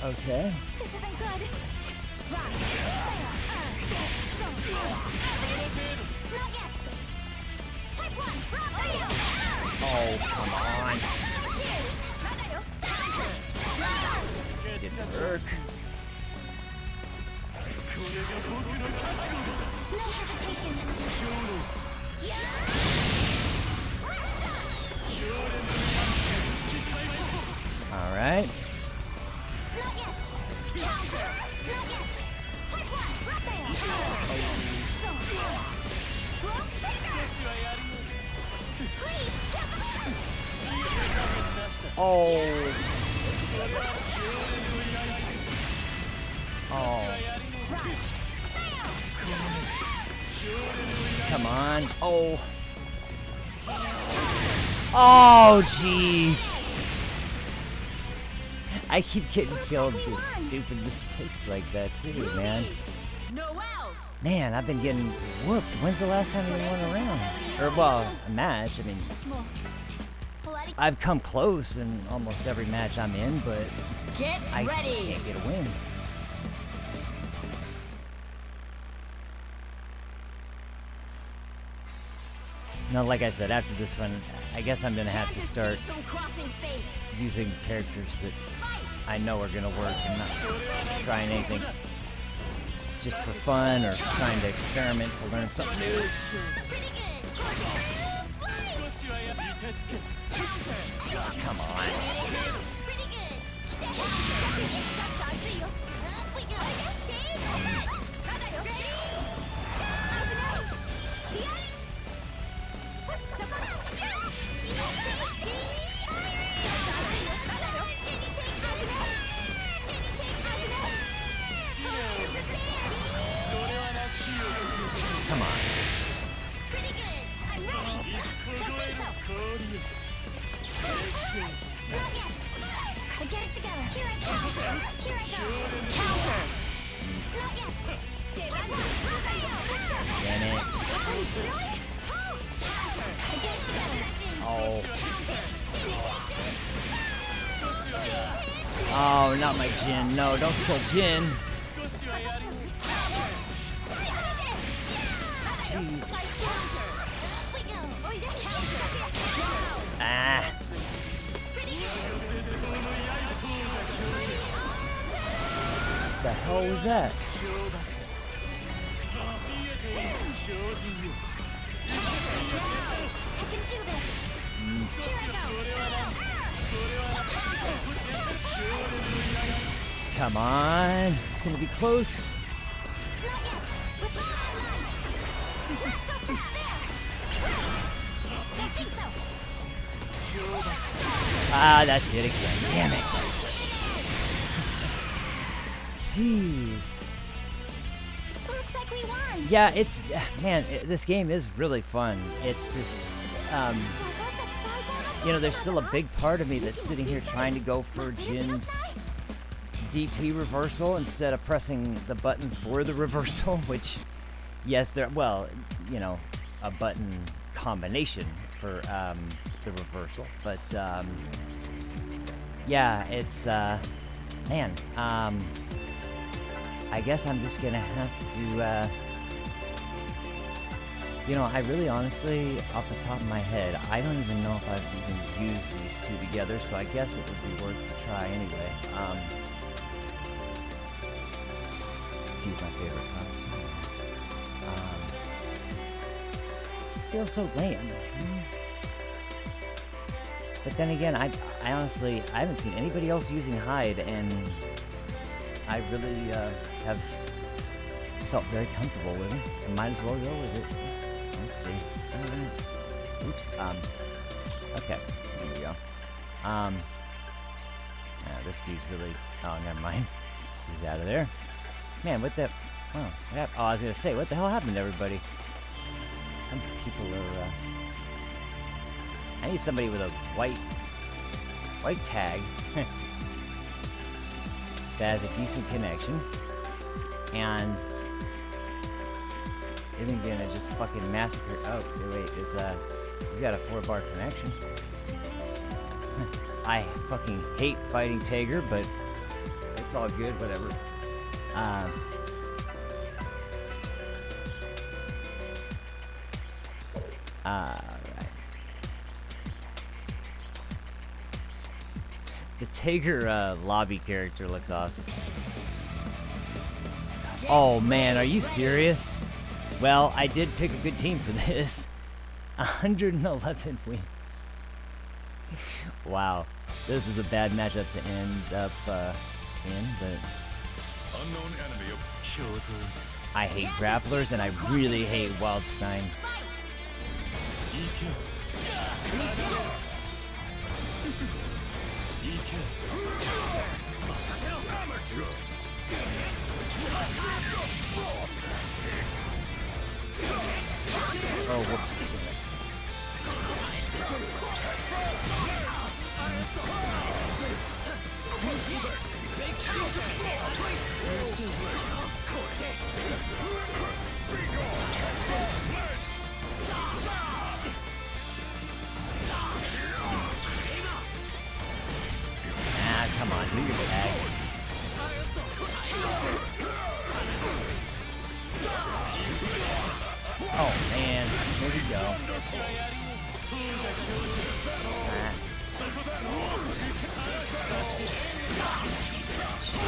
Okay. This isn't good. Right. So not yet. Take one. Oh, come on. Didn't work. No hesitation. All right. Not yet. Counter. Not yet. Take one. Right there. So close. Blow trigger. Please, careful. Oh. Oh. Come on. Oh. Oh, jeez. I keep getting killed through stupid mistakes like that too, man. Noel. Man, I've been getting whooped. When's the last time you won a round? Or, well, a match. I mean, I've come close in almost every match I'm in, but Get I just ready. can't get a win. No, like I said, after this one, I guess I'm gonna have to start From crossing fate. using characters that I know are gonna work and not trying anything just for fun or trying to experiment to learn something new. Come on. Come on. Pretty good. I'm ready. Don't think so. Not yet. Gotta get it together. Here I go. Here I go. Counter. Not yet. Damn it. Gotta get it together. Oh. Counter. Oh, not my Jin. No, don't kill Jin. Ah. The hell was that? I can do this. Here I go. Come on. It's gonna be close. Not yet. With all my might. Not so far. There. Don't think so. Ah, that's it again. Damn it. Jeez. Looks like we won. Yeah, it's man. This game is really fun. It's just, you know, there's still a big part of me that's sitting here trying to go for Jin's DP reversal instead of pressing the button for the reversal. Which, yes, there. Well, you know, a button combination for the reversal, but yeah, it's man. I guess I'm just gonna have to, you know, I really honestly, off the top of my head, I don't even know if I've even used these two together, so I guess it would be worth a try anyway. Let's use my favorite costume. This feels so lame. But then again, I honestly, I haven't seen anybody else using hide, and I really have felt very comfortable with it. I might as well go with it. Let's see. Oops. Okay. There we go. This dude's really. Oh, never mind. He's out of there. Man, what the? Oh, what happened? Oh, I was gonna say, what the hell happened to everybody? Some people are. I need somebody with a white tag that has a decent connection, and isn't gonna just fucking massacre. Oh, wait, he's got a 4-bar connection. I fucking hate fighting Tager, but it's all good, whatever. Alright. The Tager lobby character looks awesome. Oh man, are you serious? Well, I did pick a good team for this. 111 wins. Wow, this is a bad matchup to end up in, but Unknown enemy of I hate grapplers and I really hate Wildstein. Oh, whoops. Ah, come on, do your tag. Oh man, here we go.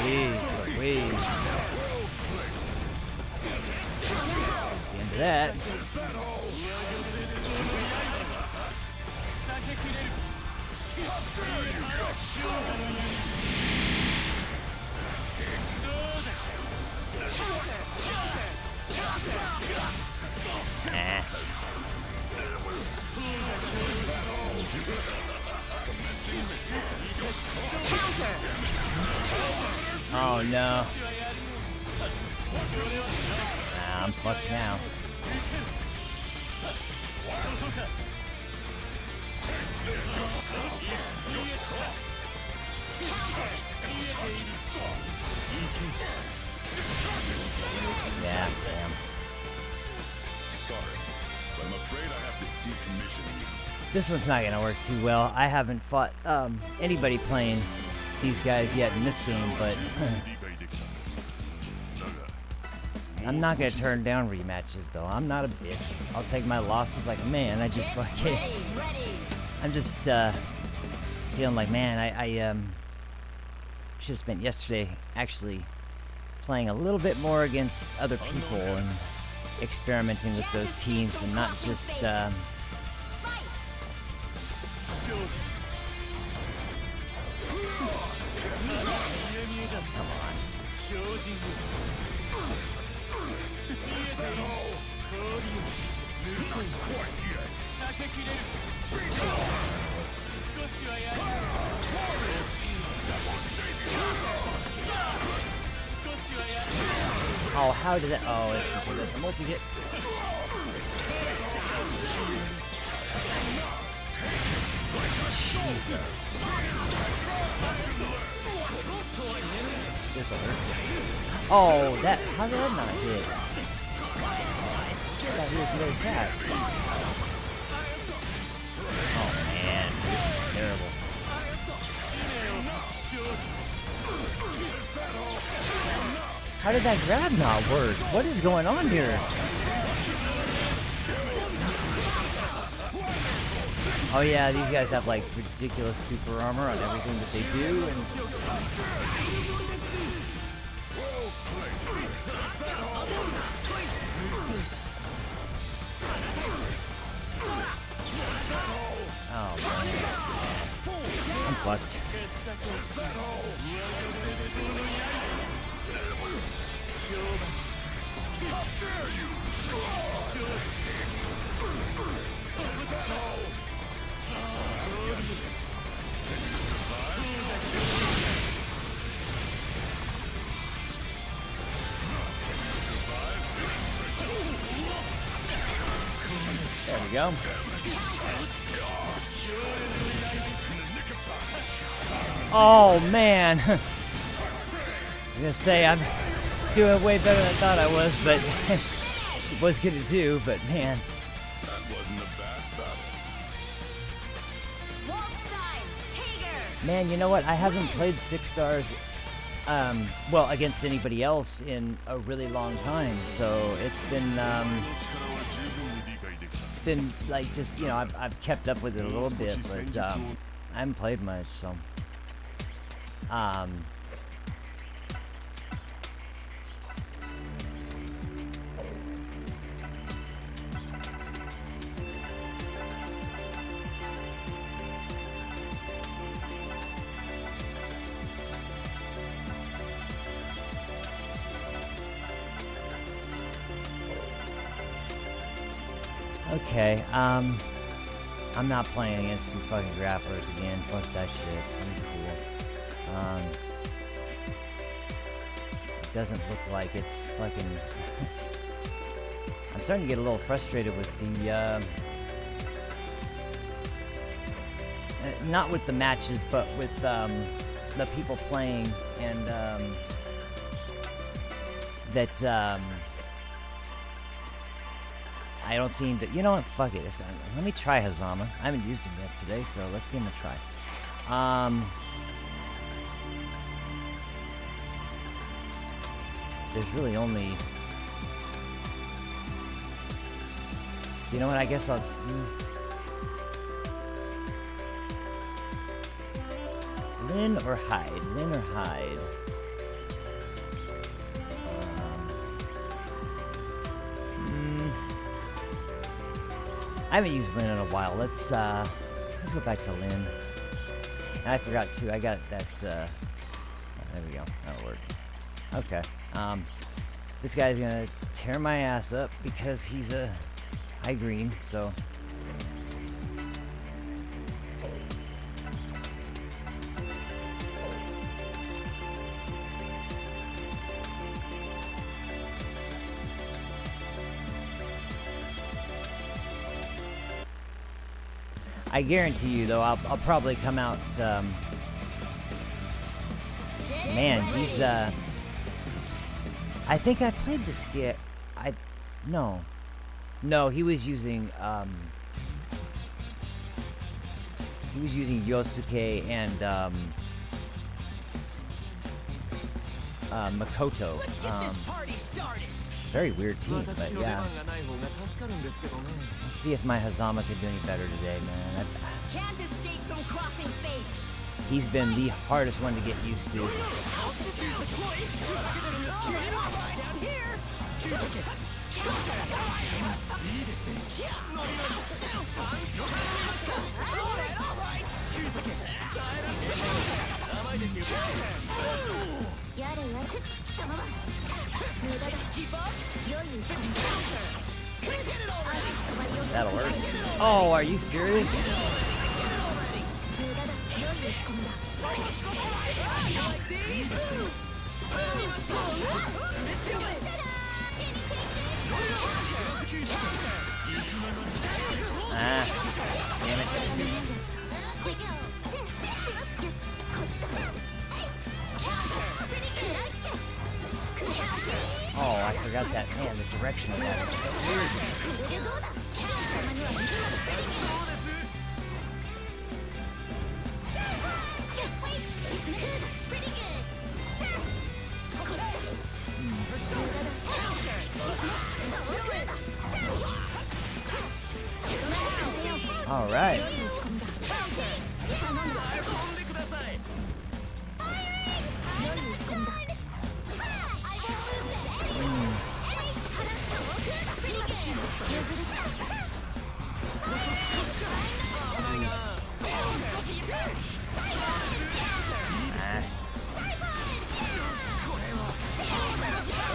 Jeez Louise. That's the end of that. Oh no. I'm fucked now. Yeah, damn. sorry, but I'm afraid I have to decommission you. This one's not gonna work too well. I haven't fought anybody playing these guys yet in this game, but I'm not gonna turn down rematches though. I'm not a bitch. I'll take my losses like a man. I just fucking I'm just feeling like, man, I should have spent yesterday actually playing a little bit more against other people and experimenting with those teams and not just come on. Oh, how did that? Oh, it's because that's a multi-hit. Jesus. This'll hurt. Oh, that. How did that not hit? I thought he was really attack. Oh man, this is terrible. How did that grab not work? What is going on here? Oh yeah, these guys have like ridiculous super armor on everything that they do, and oh man, I'm fucked. How dare you! There we go. Oh man, I'm gonna say I'm doing way better than I thought I was, but was gonna do, but man. That wasn't a bad battle. Waldstein, Tager. Man, you know what? I haven't played 6 stars, well, against anybody else in a really long time. So it's been like just, you know, I've kept up with it a little bit, but I haven't played much. So, okay, I'm not playing against 2 fucking grapplers again. Fuck that shit. I'm cool. It doesn't look like it's fucking... I'm starting to get a little frustrated with the, not with the matches, but with, the people playing, and, that, I don't seem to... You know what? Fuck it. Let me try Hazama. I haven't used him yet today, so let's give him a try. There's really only... You know what? I guess I'll... Lynn or Hyde? Lynn or Hyde? I haven't used Lynn in a while. Let's go back to Lynn. And I forgot too. I got that. There we go. That'll work. Okay. This guy's gonna tear my ass up because he's a high green. So. I guarantee you, though, I'll probably come out, man, he's, I think I played this guy, no, he was using Yosuke and, Makoto. Let's get this party started. Very weird team, but yeah. Let's see if my Hazama could do any better today, man. Can't escape from crossing fate. He's been the hardest one to get used to. That'll work. Oh, are you serious? Ah, damn it. Oh, I forgot that. Man, the direction of that is so weird. All right.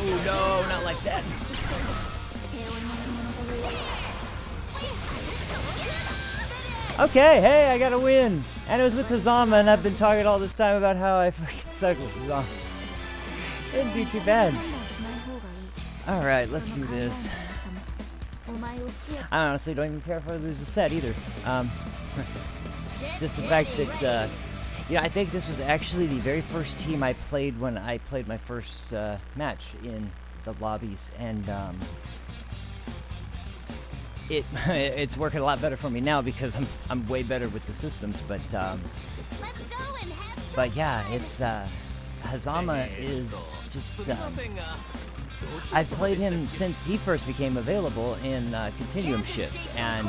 Oh no, not like that. Okay, hey, I got a win. And it was with Hazama, and I've been talking all this time about how I freaking suck with Hazama. Didn't do too bad. Alright, let's do this. I honestly don't even care if I lose the set either. Just the fact that, yeah, I think this was actually the very first team I played when I played my first match in the lobbies, and it's working a lot better for me now because I'm way better with the systems. But Let's go and have some but yeah, fun. it's Hazama is just. I've played him since he first became available in Continuum Shift, and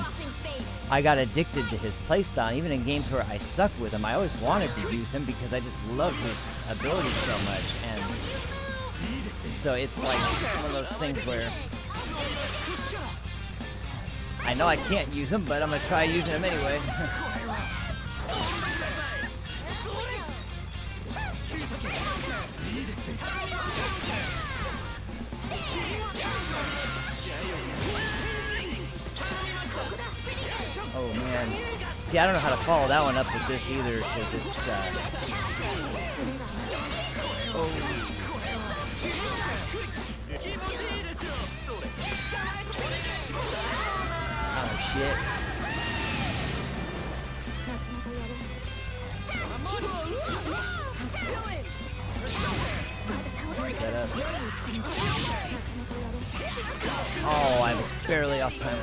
I got addicted to his playstyle. Even in games where I suck with him, I always wanted to use him because I just love his ability so much. And so it's like one of those things where I know I can't use him, but I'm gonna try using him anyway. Oh man. See, I don't know how to follow that one up with this either, because it's oh shit. Set up. Oh, I'm barely off time.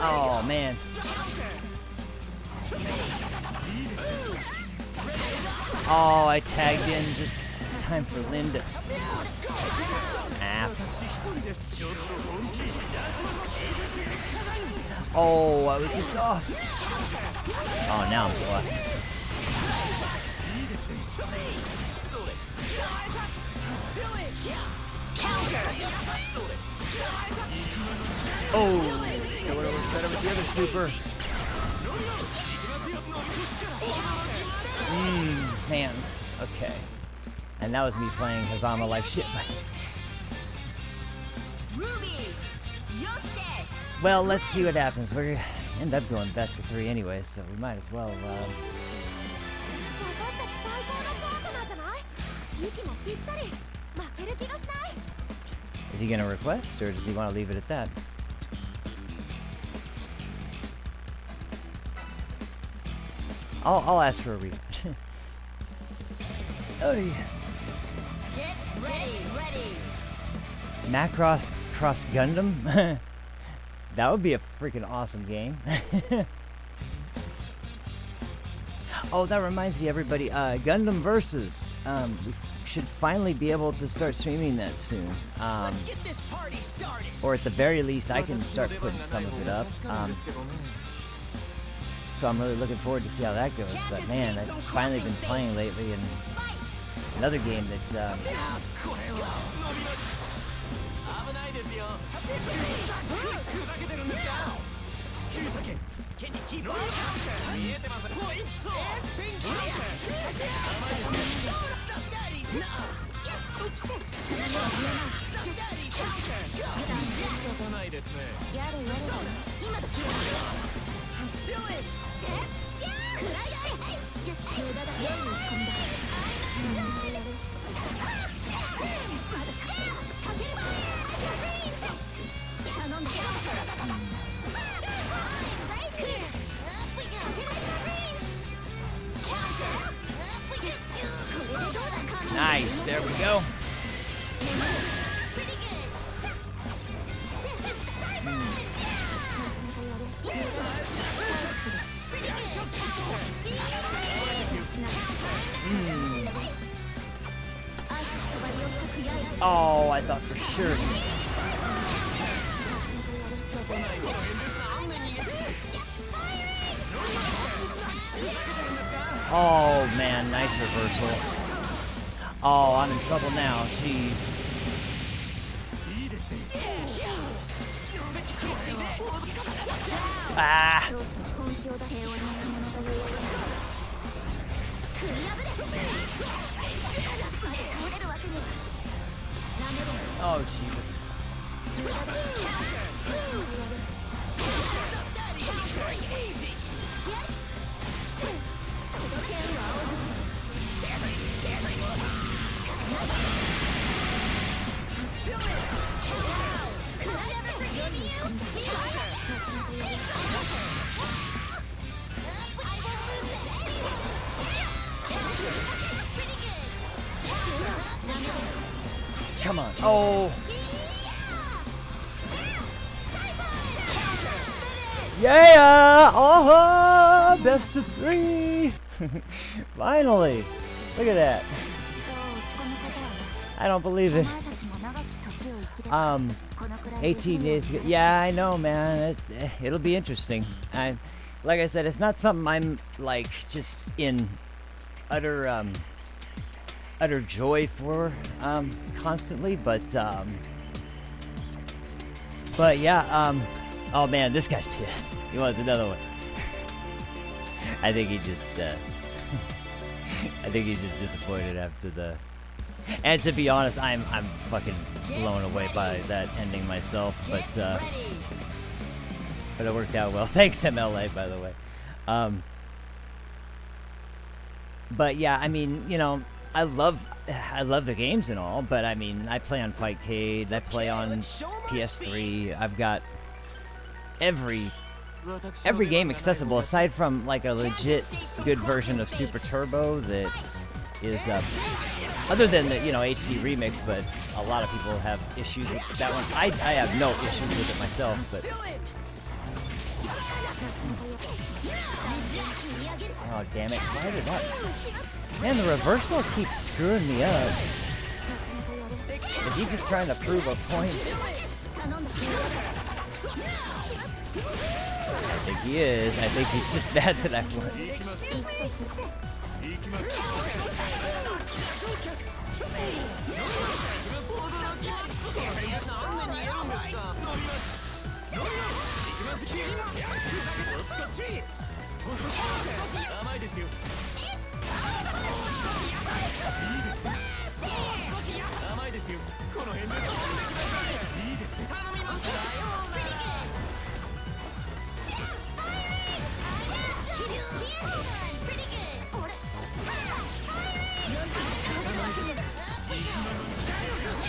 Oh man. Oh, I tagged in just in time for Linda. Ah. Oh, I was just off. Oh, now I'm fucked. Oh, it would have worked better with the other super. Man. Okay. And that was me playing Hazama like shit. Well, let's see what happens. We're gonna end up going best of 3 anyway, so we might as well. Is he gonna request, or does he want to leave it at that? I'll ask for a rematch. Oh yeah. Get ready. Macross Cross Gundam? That would be a freaking awesome game. Oh, that reminds me, everybody. Gundam Versus. We should finally be able to start streaming that soon. Let's get this party started. Or at the very least, I can start putting some of it up. So I'm really looking forward to see how that goes. But man, I've finally been playing lately, and another game that. Can you keep up? Nice, there we go. Oh, I thought for sure. Oh man, nice reversal. Oh, I'm in trouble now. Jeez. Ah. Oh, Jesus. Come on. Oh. Yeah! Oh, best of 3! Finally! Look at that. I don't believe it. 18 days ago. Yeah, I know, man. It'll be interesting. Like I said, it's not something I'm like just in utter joy for constantly, but yeah. Oh man, this guy's pissed. He wants another one. I think he just disappointed after the. And to be honest, I'm fucking blown away by that ending myself, but it worked out well. Thanks, MLA, by the way. But yeah, I mean, you know, I love the games and all, but I mean, I play on Fightcade, I play on PS3. I've got every game accessible aside from like a legit good version of Super Turbo that is other than the, you know, HD remix, but a lot of people have issues with that one. I have no issues with it myself, but oh damn it, why did that? Man, the reversal keeps screwing me up. Is he just trying to prove a point? I think he is. I think he's just mad that I won.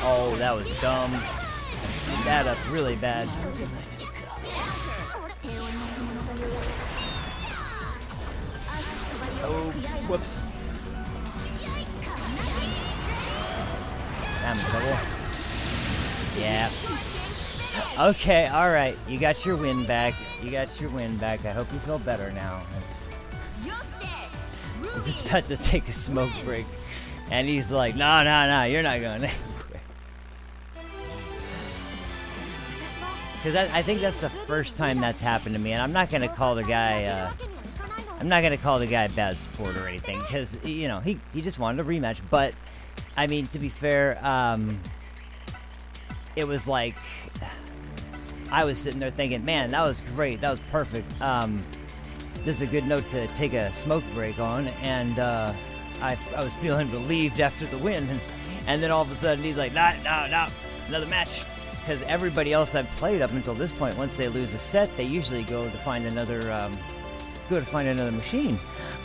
Oh, that was dumb. That up really bad. Oh, whoops. I'm in trouble. Yeah. Okay, alright. You got your win back. You got your win back. I hope you feel better now. I'm just about to take a smoke break. And he's like, no, you're not going anywhere. Because I think that's the first time that's happened to me. And I'm not going to call the guy... I'm not going to call the guy bad sport or anything, because, you know, he just wanted a rematch. But, I mean, to be fair, it was like, I was sitting there thinking, man, that was great, that was perfect. This is a good note to take a smoke break on, and I was feeling relieved after the win. And then all of a sudden, he's like, no, another match. Because everybody else I've played up until this point, once they lose a set, they usually go to find another... machine.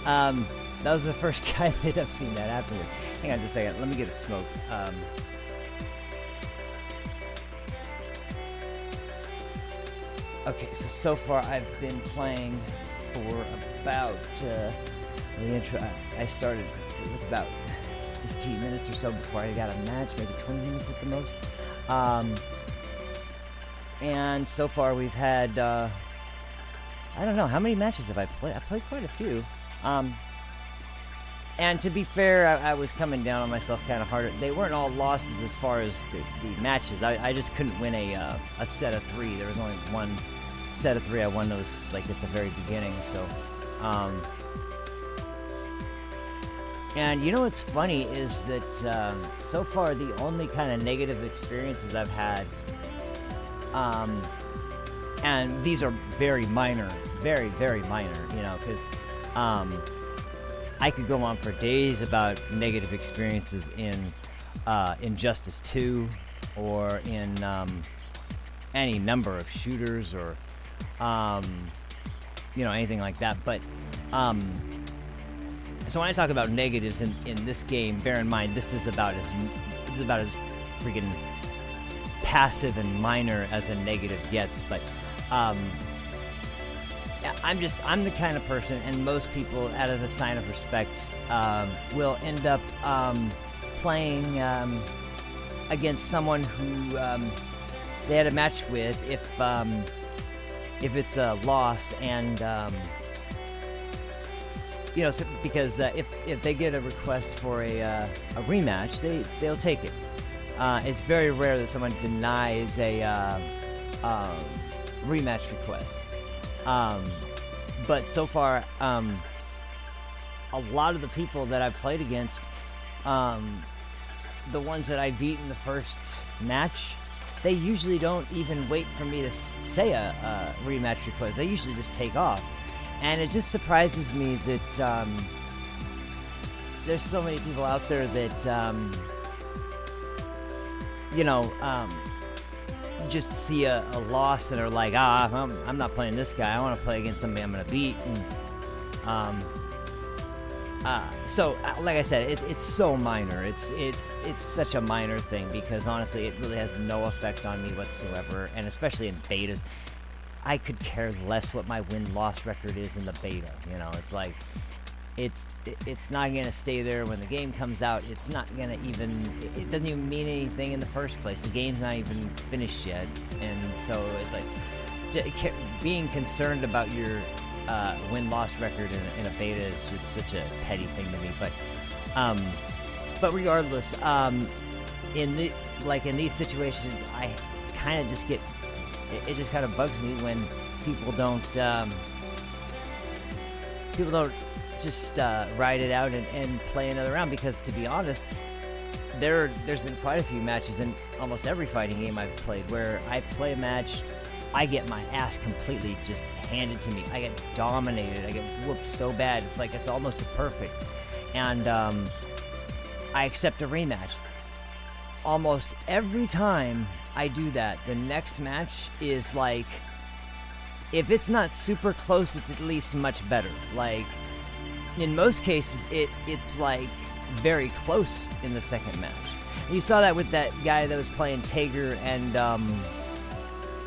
That was the first guy that I've seen that happen with. Hang on just a second. Let me get a smoke. Okay, so far I've been playing for about the intro. I started with about 15 minutes or so before I got a match, maybe 20 minutes at the most. And so far we've had I don't know, how many matches have I played? I played quite a few. And to be fair, I was coming down on myself kind of hard. They weren't all losses as far as the matches. I just couldn't win a set of 3. There was only one set of 3. I won those like at the very beginning. So, and you know what's funny is that so far the only kind of negative experiences I've had, and these are very minor, very, very minor, you know, because I could go on for days about negative experiences in Injustice 2 or in any number of shooters or, you know, anything like that. But so when I talk about negatives in this game, bear in mind this is about as freaking passive and minor as a negative gets. But I'm the kind of person, and most people, out of the sign of respect, will end up playing against someone who they had a match with if it's a loss, and you know, so, because if they get a request for a rematch, they'll take it. It's very rare that someone denies a rematch request. But so far, a lot of the people that I've played against, the ones that I beat in the first match, they usually don't even wait for me to say a rematch request. They usually just take off. And it just surprises me that there's so many people out there that, you know, just see a loss and are like, I'm not playing this guy. I want to play against somebody I'm going to beat. And, so, like I said, it's so minor. It's such a minor thing because honestly, it really has no effect on me whatsoever. And especially in betas, I could care less what my win-loss record is in the beta. You know, it's like it's not gonna stay there when the game comes out. It's not gonna even. It doesn't even mean anything in the first place. The game's not even finished yet, and so it's like being concerned about your win-loss record in a beta is just such a petty thing to me. But regardless, in these situations, I kind of just get. It just kind of bugs me when people don't just ride it out and play another round, because to be honest, there's been quite a few matches in almost every fighting game I've played where I play a match, I get my ass completely just handed to me. I get dominated. I get whooped so bad. It's like it's almost a perfect. And I accept a rematch. Almost every time I do that, the next match is like, if it's not super close, it's at least much better. Like, in most cases, it's like very close in the second match. You saw that with that guy that was playing Tager and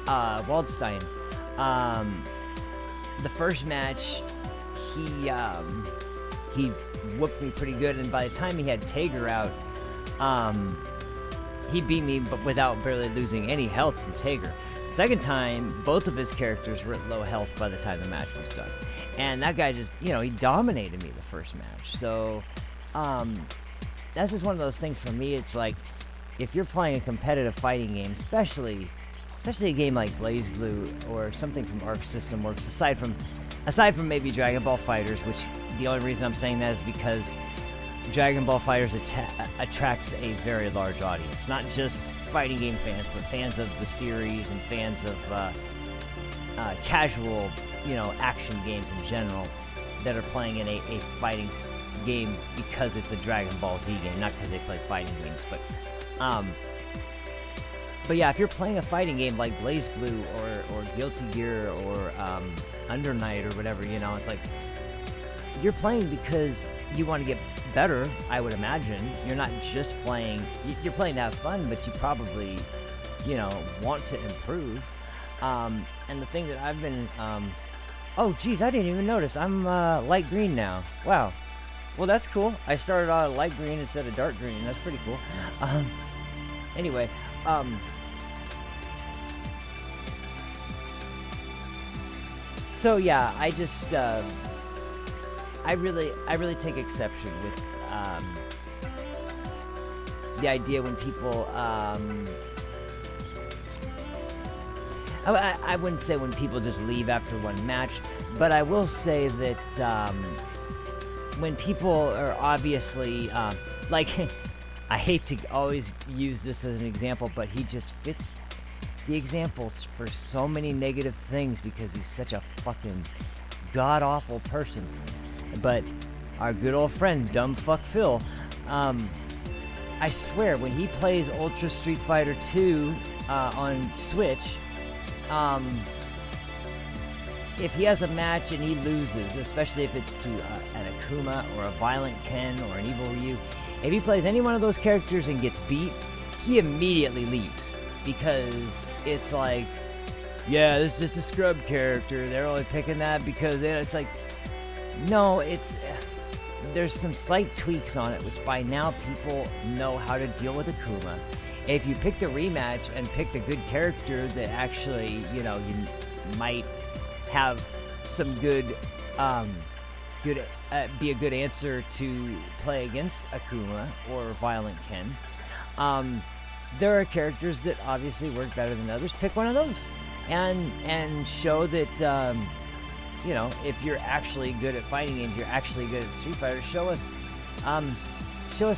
Waldstein. The first match, he whooped me pretty good, and by the time he had Tager out, he beat me, but without barely losing any health from Tager. Second time, both of his characters were at low health by the time the match was done. And that guy just, you know, he dominated me the first match. So, that's just one of those things for me. It's like, if you're playing a competitive fighting game, especially a game like BlazBlue or something from Arc System Works, aside from maybe Dragon Ball FighterZ, which the only reason I'm saying that is because Dragon Ball FighterZ attracts a very large audience. Not just fighting game fans, but fans of the series and fans of casual, you know, action games in general that are playing in a fighting game because it's a Dragon Ball Z game, not because they play fighting games. But yeah, if you're playing a fighting game like BlazBlue or Guilty Gear or Under Night or whatever, you know, it's like you're playing because you want to get better, I would imagine. You're not just playing, you're playing to have fun, but you probably, you know, want to improve. And the thing that I've been, oh geez, I didn't even notice. I'm light green now. Wow. Well, that's cool. I started out light green instead of dark green. That's pretty cool. Anyway, so yeah, I just, I really take exception with the idea when people, I wouldn't say when people just leave after one match, but I will say that when people are obviously, like, I hate to always use this as an example, but he just fits the examples for so many negative things because he's such a fucking god-awful person. But our good old friend, Dumb Fuck Phil, I swear, when he plays Ultra Street Fighter 2 on Switch, if he has a match and he loses, especially if it's to an Akuma or a Violent Ken or an Evil Ryu, if he plays any one of those characters and gets beat, he immediately leaves. Because it's like, yeah, this is just a scrub character, they're only picking that because it's like, no, there's some slight tweaks on it, which by now people know how to deal with Akuma. if you picked a rematch and picked a good character that actually, you know, you might have some good, be a good answer to play against Akuma or Violent Ken. There are characters that obviously work better than others. Pick one of those, and show that, you know, if you're actually good at fighting games, you're actually good at Street Fighter. Show us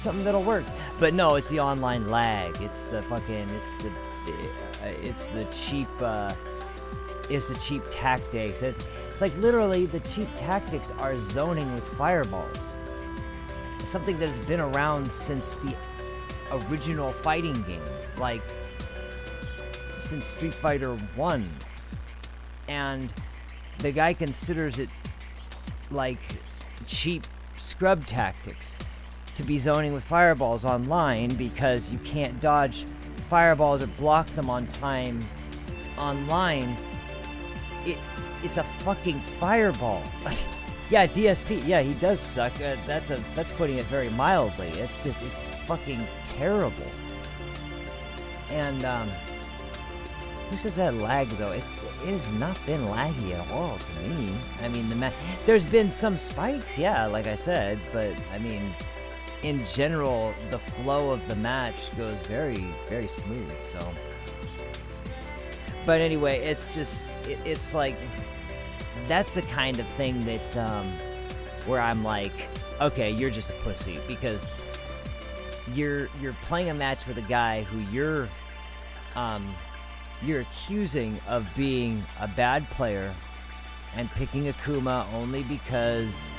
something that'll work. But no, it's the online lag. It's the fucking. It's the cheap. It's the cheap tactics. It's like literally the cheap tactics are zoning with fireballs. Something that has been around since the original fighting game, like since Street Fighter 1. And the guy considers it like cheap scrub tactics to be zoning with fireballs online because you can't dodge fireballs or block them on time online. It's a fucking fireball. Yeah, DSP. Yeah, he does suck. That's putting it very mildly. It's fucking terrible. And who says that lag though? It has not been laggy at all to me. I mean, there's been some spikes, yeah, like I said, but I mean, in general, the flow of the match goes very, very smooth. So, but anyway, it's just it's like that's the kind of thing that where I'm like, okay, you're just a pussy because you're playing a match with a guy who you're accusing of being a bad player and picking Akuma only because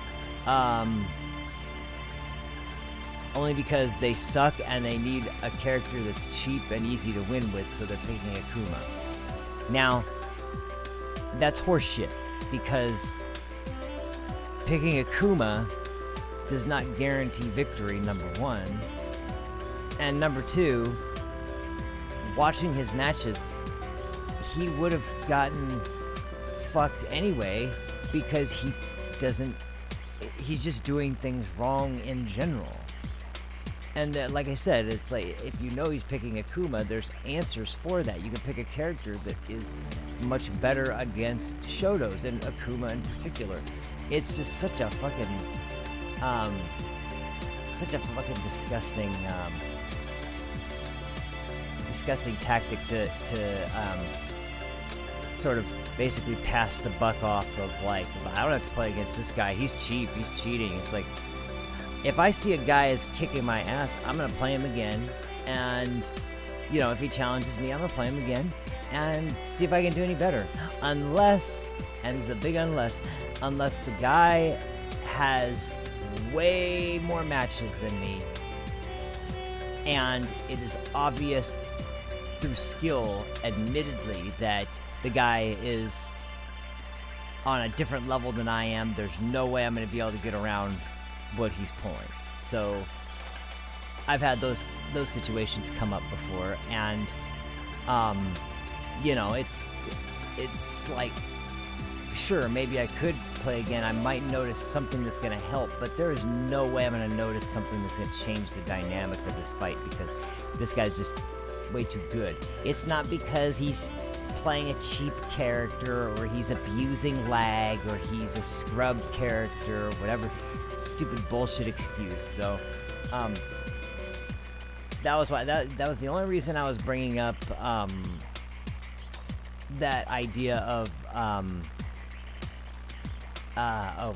they suck and they need a character that's cheap and easy to win with, so they're picking Akuma. Now, that's horseshit, because picking Akuma does not guarantee victory, number one. And number two, watching his matches, he would have gotten fucked anyway because he's just doing things wrong in general. And like I said, it's like, if you know he's picking Akuma, there's answers for that. You can pick a character that is much better against Shotos, and Akuma in particular. It's just such a fucking disgusting tactic to sort of basically pass the buck off of, like, I don't have to play against this guy, he's cheap, he's cheating. It's like, if I see a guy is kicking my ass, I'm gonna play him again, and you know, if he challenges me, I'm gonna play him again and see if I can do any better. Unless, and there's a big unless the guy has way more matches than me, and it is obvious through skill, admittedly, that the guy is on a different level than I am. There's no way I'm going to be able to get around what he's pulling. So I've had those situations come up before, and you know, it's like, sure, maybe I could play again. I might notice something that's going to help, but there is no way I'm going to notice something that's going to change the dynamic of this fight, because this guy's just way too good. It's not because he's playing a cheap character, or he's abusing lag, or he's a scrub character, or whatever stupid bullshit excuse. So that was why that was the only reason I was bringing up that idea of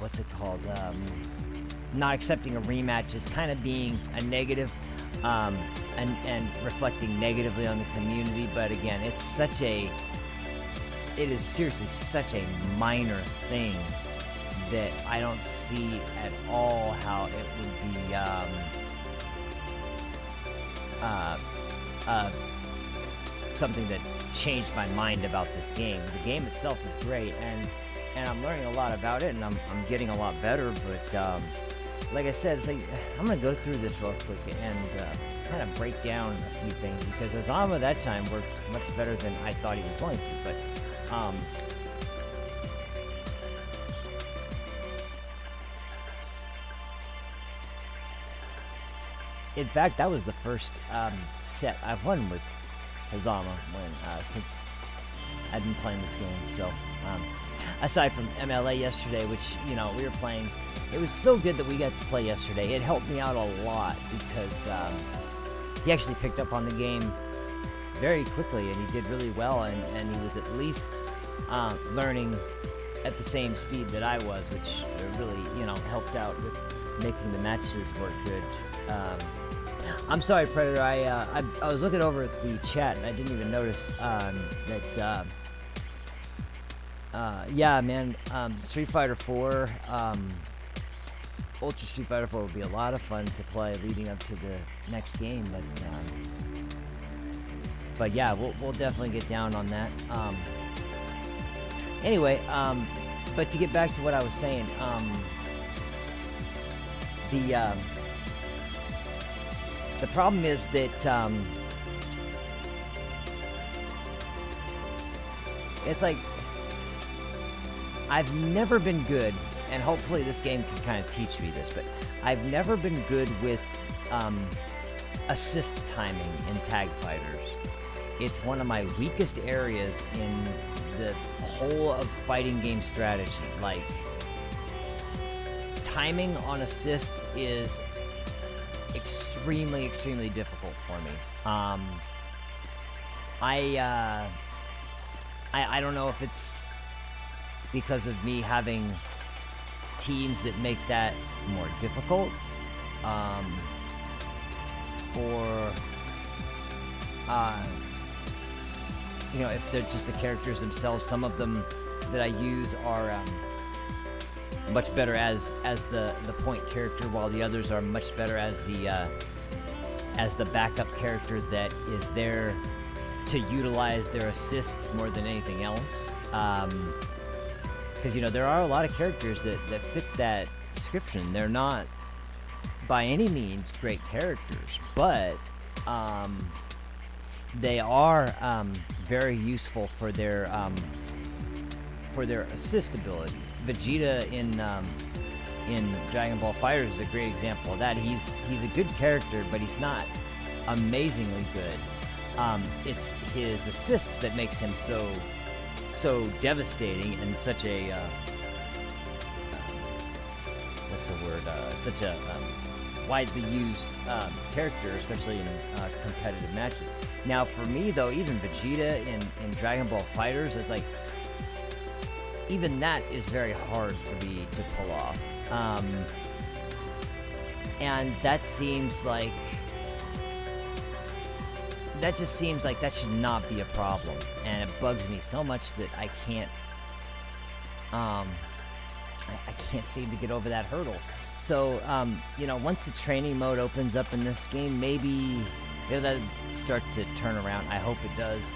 what's it called, not accepting a rematch is kind of being a negative, and reflecting negatively on the community. But again, it is seriously such a minor thing that I don't see at all how it would be something that changed my mind about this game. The game itself is great, and I'm learning a lot about it, and I'm getting a lot better. But like I said, it's like, I'm gonna go through this real quick and kind of break down a few things, because Azama that time worked much better than I thought he was going to. But in fact, that was the first set I've won with Hazama since I've been playing this game. So, aside from MLA yesterday, which, you know, we were playing, it was so good that we got to play yesterday. It helped me out a lot because he actually picked up on the game very quickly, and he did really well, and he was at least learning at the same speed that I was, which really, you know, helped out with making the matches work good. I'm sorry, Predator. I was looking over at the chat and I didn't even notice that. Yeah, man. Street Fighter 4, Ultra Street Fighter 4 would be a lot of fun to play leading up to the next game, but yeah, we'll definitely get down on that. Anyway, but to get back to what I was saying, the problem is that it's like I've never been good, and hopefully this game can kind of teach me this, but I've never been good with assist timing in tag fighters. It's one of my weakest areas in the whole of fighting game strategy. Like, timing on assists is extremely, extremely difficult for me. I don't know if it's because of me having teams that make that more difficult, or you know, if they're just the characters themselves. Some of them that I use are much better as the point character, while the others are much better as the backup character that is there to utilize their assists more than anything else. Because, you know, there are a lot of characters that fit that description. They're not by any means great characters, but they are very useful for their assist abilities. Vegeta in Dragon Ball FighterZ is a great example of that. He's a good character, but he's not amazingly good. It's his assists that makes him so devastating and such a what's the word? Such a widely used character, especially in competitive matches. Now, for me though, even Vegeta in Dragon Ball FighterZ, it's like, even that is very hard for me to pull off. And that just seems like that should not be a problem. And it bugs me so much that I can't seem to get over that hurdle. So, you know, once the training mode opens up in this game, maybe that'll start to turn around. I hope it does.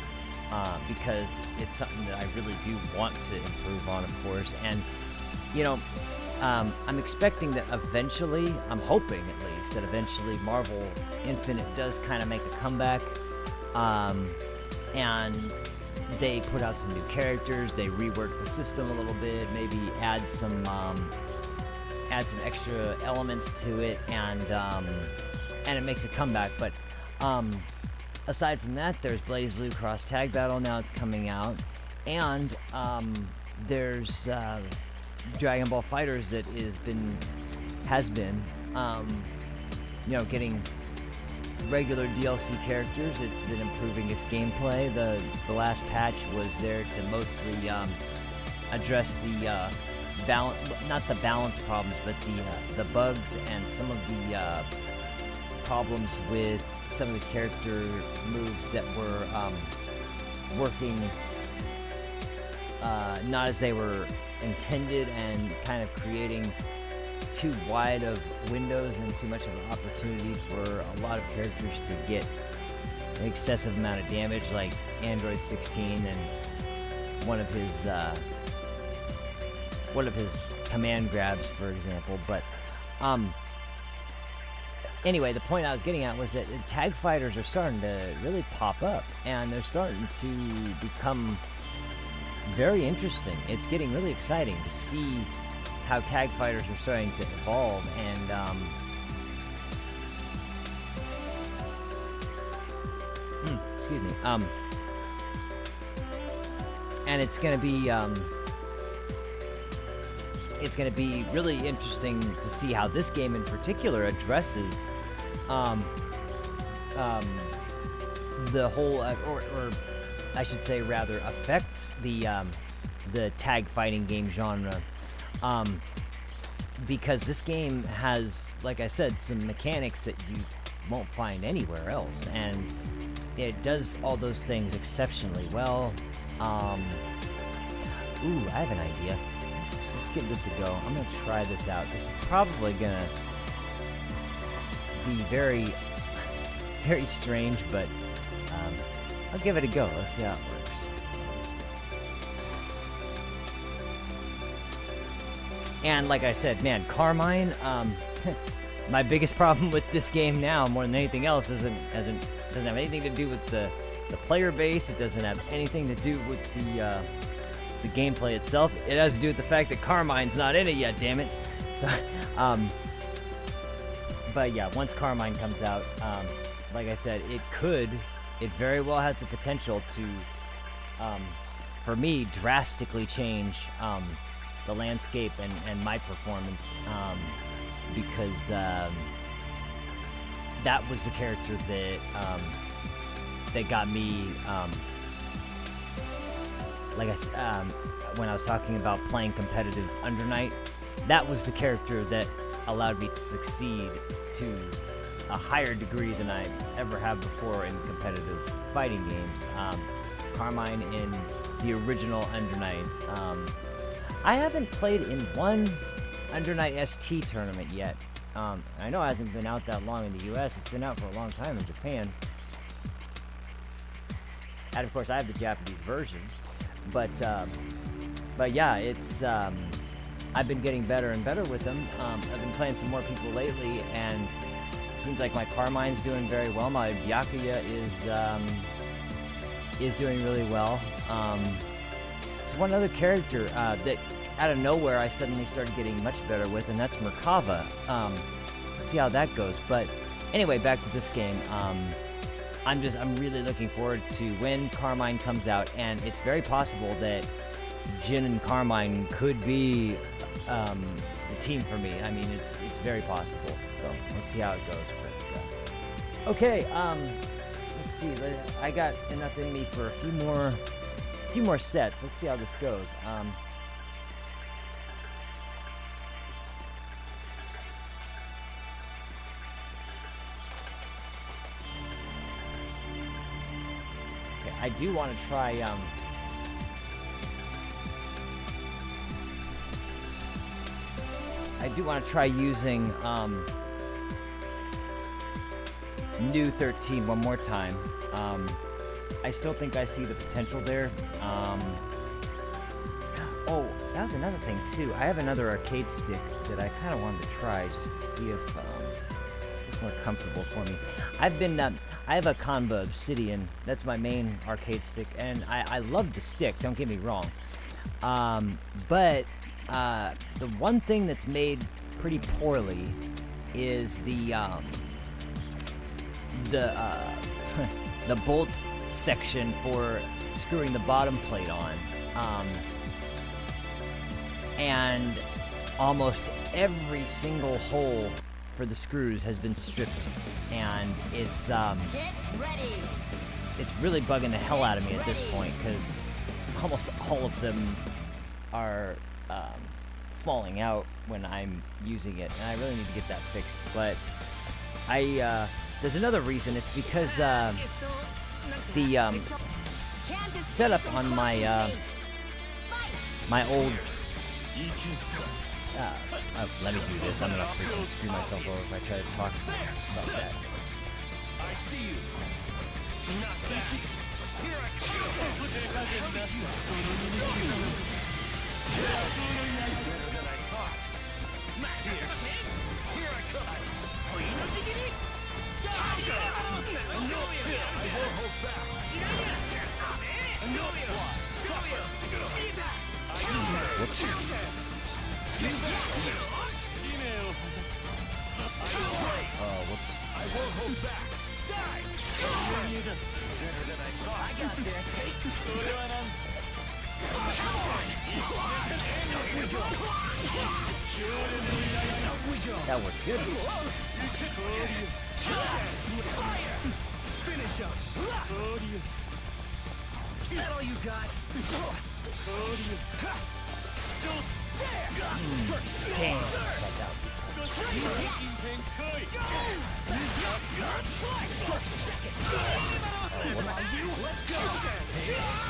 Because it's something that I really do want to improve on, of course. And, you know, I'm expecting that eventually, I'm hoping at least, that eventually Marvel Infinite does kind of make a comeback. And they put out some new characters, they rework the system a little bit, maybe add some extra elements to it, and it makes a comeback. But, aside from that, there's BlazBlue Cross Tag Battle. Now it's coming out, and there's Dragon Ball FighterZ that has been, you know, getting regular DLC characters. It's been improving its gameplay. The last patch was there to mostly address the not the balance problems, but the bugs and some of the problems with some of the character moves that were working not as they were intended, and kind of creating too wide of windows and too much of an opportunity for a lot of characters to get an excessive amount of damage, like Android 16 and one of his command grabs, for example. But anyway, the point I was getting at was that tag fighters are starting to really pop up, and they're starting to become very interesting. It's getting really exciting to see how tag fighters are starting to evolve, excuse me. And it's gonna be really interesting to see how this game in particular addresses the whole, or I should say rather, affects the tag fighting game genre. Because this game has, like I said, some mechanics that you won't find anywhere else, and it does all those things exceptionally well. Ooh, I have an idea. Let's give this a go. I'm gonna try this out. This is probably gonna be very, very strange, but I'll give it a go. Let's see how it works. And like I said, man, Carmine, my biggest problem with this game now, more than anything else, doesn't have anything to do with the player base. It doesn't have anything to do with the gameplay itself. It has to do with the fact that Carmine's not in it yet, damn it. So, but yeah, once Carmine comes out, like I said, it very well has the potential to, for me, drastically change the landscape and my performance, because that was the character that got me, like I said, when I was talking about playing competitive Under Night, that was the character that allowed me to succeed to a higher degree than I ever have before in competitive fighting games. Carmine in the original Under Night. I haven't played in one Under Night ST tournament yet. I know it hasn't been out that long in the US. It's been out for a long time in Japan. And of course I have the Japanese version. But yeah, it's I've been getting better and better with them. I've been playing some more people lately, and it seems like my Carmine's doing very well. My Byakuya is doing really well. There's one other character that out of nowhere I suddenly started getting much better with, and that's Merkava. Let's see how that goes. But anyway, back to this game. I'm really looking forward to when Carmine comes out, and it's very possible that Jin and Carmine could be the team for me. I mean, it's very possible. So we'll see how it goes. But okay, let's see. I got enough in me for a few more sets. Let's see how this goes. I do want to try, using, New 13 one more time. I still think I see the potential there. Oh, that was another thing, too. I have another arcade stick that I kind of wanted to try just to see if, it's more comfortable for me. I have a Kanba Obsidian. That's my main arcade stick, and I love the stick, don't get me wrong. But the one thing that's made pretty poorly is the bolt section for screwing the bottom plate on. And almost every single hole for the screws has been stripped, and it's really bugging the hell out of me at this point, because almost all of them are falling out when I'm using it, and I really need to get that fixed. But there's another reason. It's because the setup on my my old let me do this. I'm gonna freaking screw myself over if I try to talk about that. I see you. Not bad. Here I come. Better than I thought. Here I come. No chill. I won't hold back. No fly. Suffer. Oh, whoops. I won't hold back. Die! Better than I thought. I got this. Come on! Up we go! Up we go! That worked good. Fire! Finish up! That all you got? Damn. Let's go!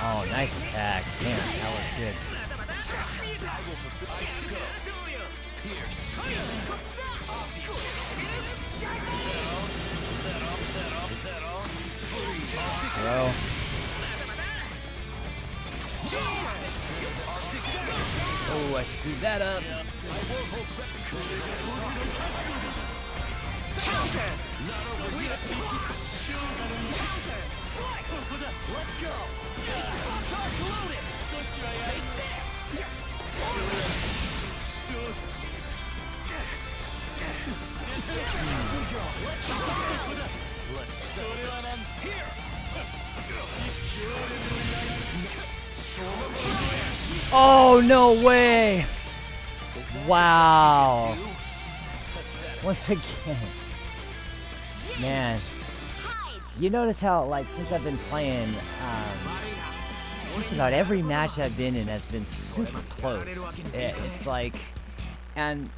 Oh, nice attack. Damn, that was good. Throw. Oh, I screwed that up. Let's go! Take Dark Lotus! Take this! Let's settle this. Here! Oh, no way! Wow. Once again. Man. You notice how, like, since I've been playing, just about every match I've been in has been super close. It's like, and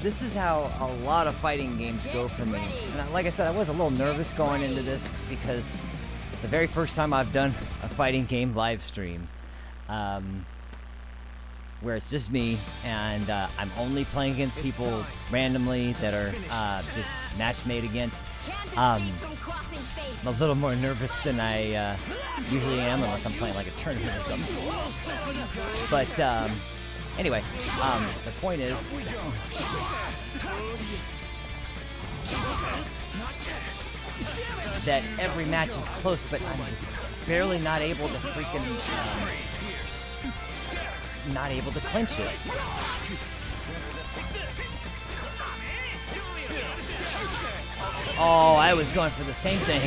this is how a lot of fighting games go for me. And like I said, I was a little nervous going into this because it's the very first time I've done a fighting game live stream, where it's just me, and I'm only playing against people randomly that are just match made against. I'm a little more nervous than I usually am, unless I'm playing like a tournament or something. But anyway, the point is, that every match is close, but I'm just barely not able to freaking, not able to clinch it. Oh, I was going for the same thing.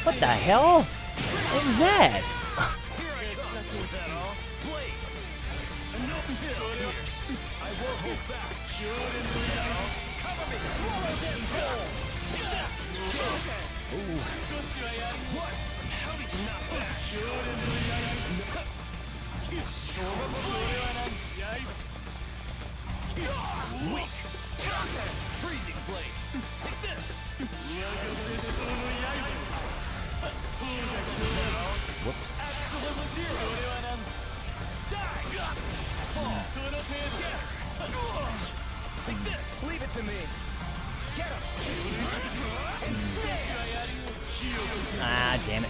What the hell? What was that? Freezing blade. Take this. Whoops. Take this. Leave it to me. Get him. And snare. Ah, damn it.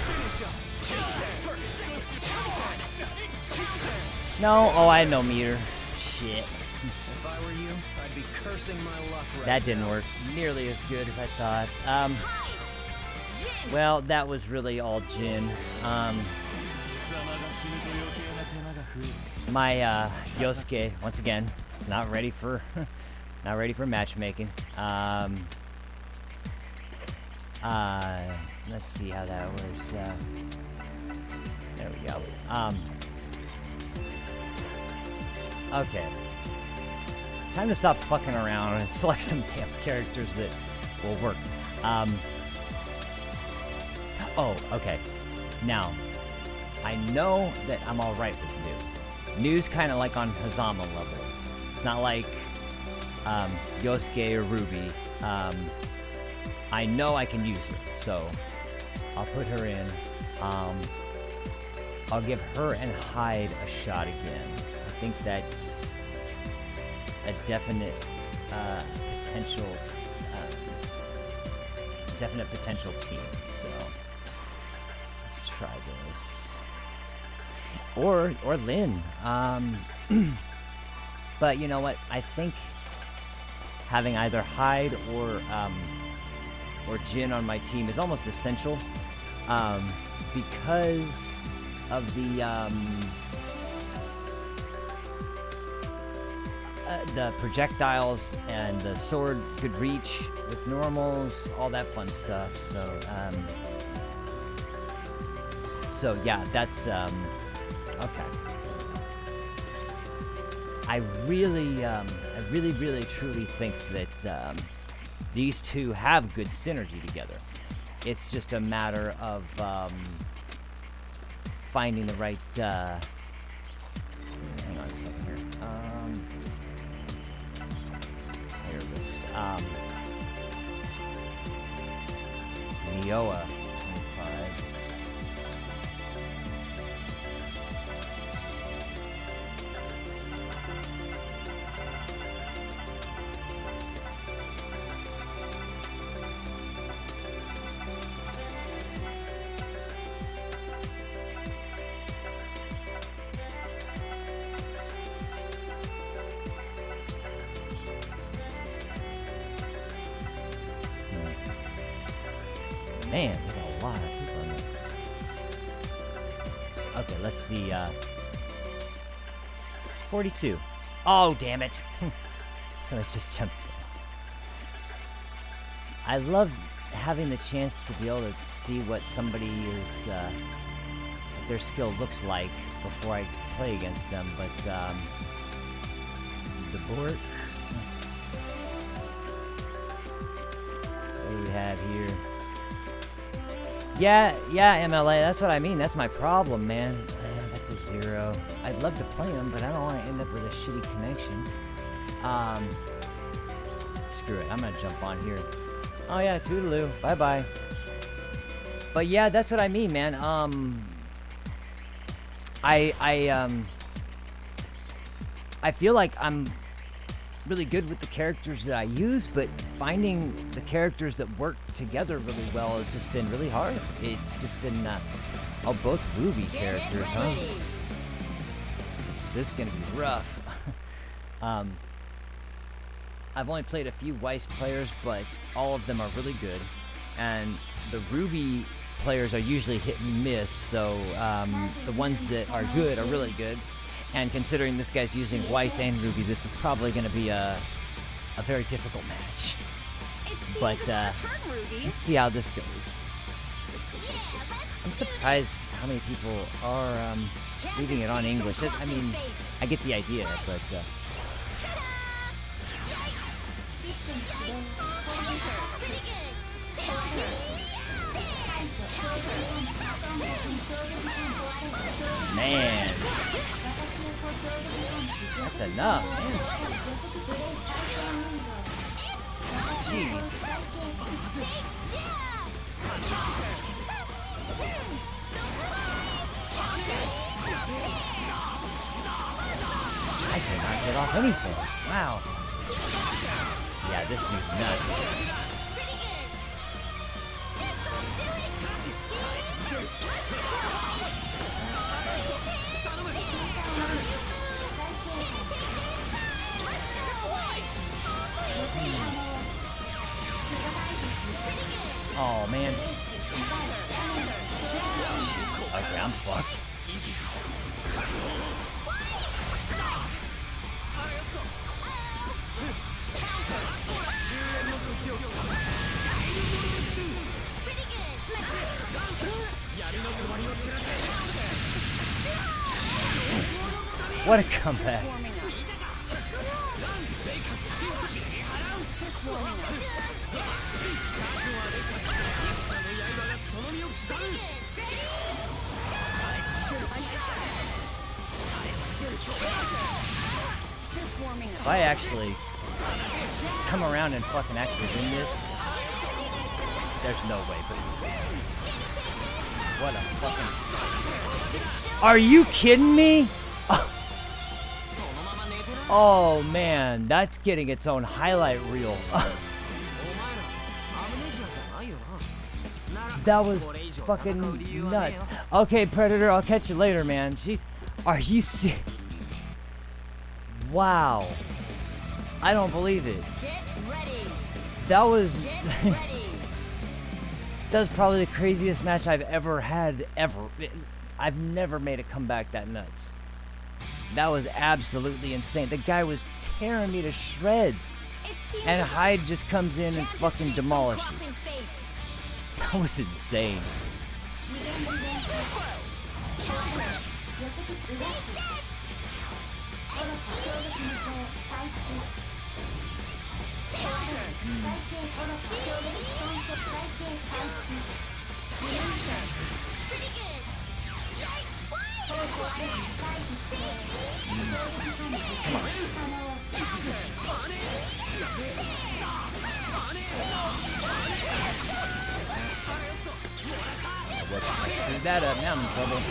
Finish him. No, oh, I had no meter. Shit. If I were you, I'd be cursing my luck right That didn't work nearly as good as I thought. Well, that was really all Jin. My Yosuke, once again, is not ready for not ready for matchmaking. Let's see how that works. There we go. Okay. Time to stop fucking around and select some damn characters that will work. Oh, okay. Now, I know that I'm alright with New. New's kind of like on Hazama level. It's not like Yosuke or Ruby. I know I can use her, so I'll put her in. I'll give her and Hyde a shot again. I think that's a definite potential team. So let's try this. Or Lynn. But you know what? I think having either Hyde or Jin on my team is almost essential, because of the projectiles, and the sword could reach with normals, all that fun stuff. So yeah, that's okay. I really truly think that these two have good synergy together. It's just a matter of finding the right. Hang on a second here. Nioa 25. Man, there's a lot of people in there. Okay, let's see. 42. Oh, damn it. So I just jumped in. I love having the chance to be able to see what somebody is, their skill looks like before I play against them, but, the board. What do we have here? Yeah, MLA, that's what I mean. That's my problem, man. That's a 0. I'd love to play them, but I don't want to end up with a shitty connection. Screw it. I'm going to jump on here. Oh, yeah, toodaloo. Bye-bye. But, yeah, that's what I mean, man. I feel like I'm really good with the characters that I use, but finding the characters that work together really well has just been really hard. It's just been, oh, both Ruby characters, huh? This is gonna be rough. I've only played a few Weiss players, but all of them are really good, and the Ruby players are usually hit and miss, so the ones that are good are really good. And considering this guy's using Weiss and Ruby, this is probably going to be a very difficult match. But let's see how this goes. I'm surprised how many people are leaving it on English. I mean, I get the idea, but... Man, that's enough, man. Jeez. I cannot get off anything. Wow. Yeah, this dude's nuts. Oh, man. Okay, I'm fucked. What a comeback. If I actually come around and fucking actually win this, there's no way, but what a fucking... Are you kidding me? Oh man, that's getting its own highlight reel. That was fucking nuts. Okay, Predator, I'll catch you later, man. Jeez, are you serious? Wow. I don't believe it. That was... that was probably the craziest match I've ever had, ever. I've never made a comeback that nuts. That was absolutely insane. The guy was tearing me to shreds. And Hyde just comes in and fucking demolishes. That was insane. I screwed that up, now I'm in trouble.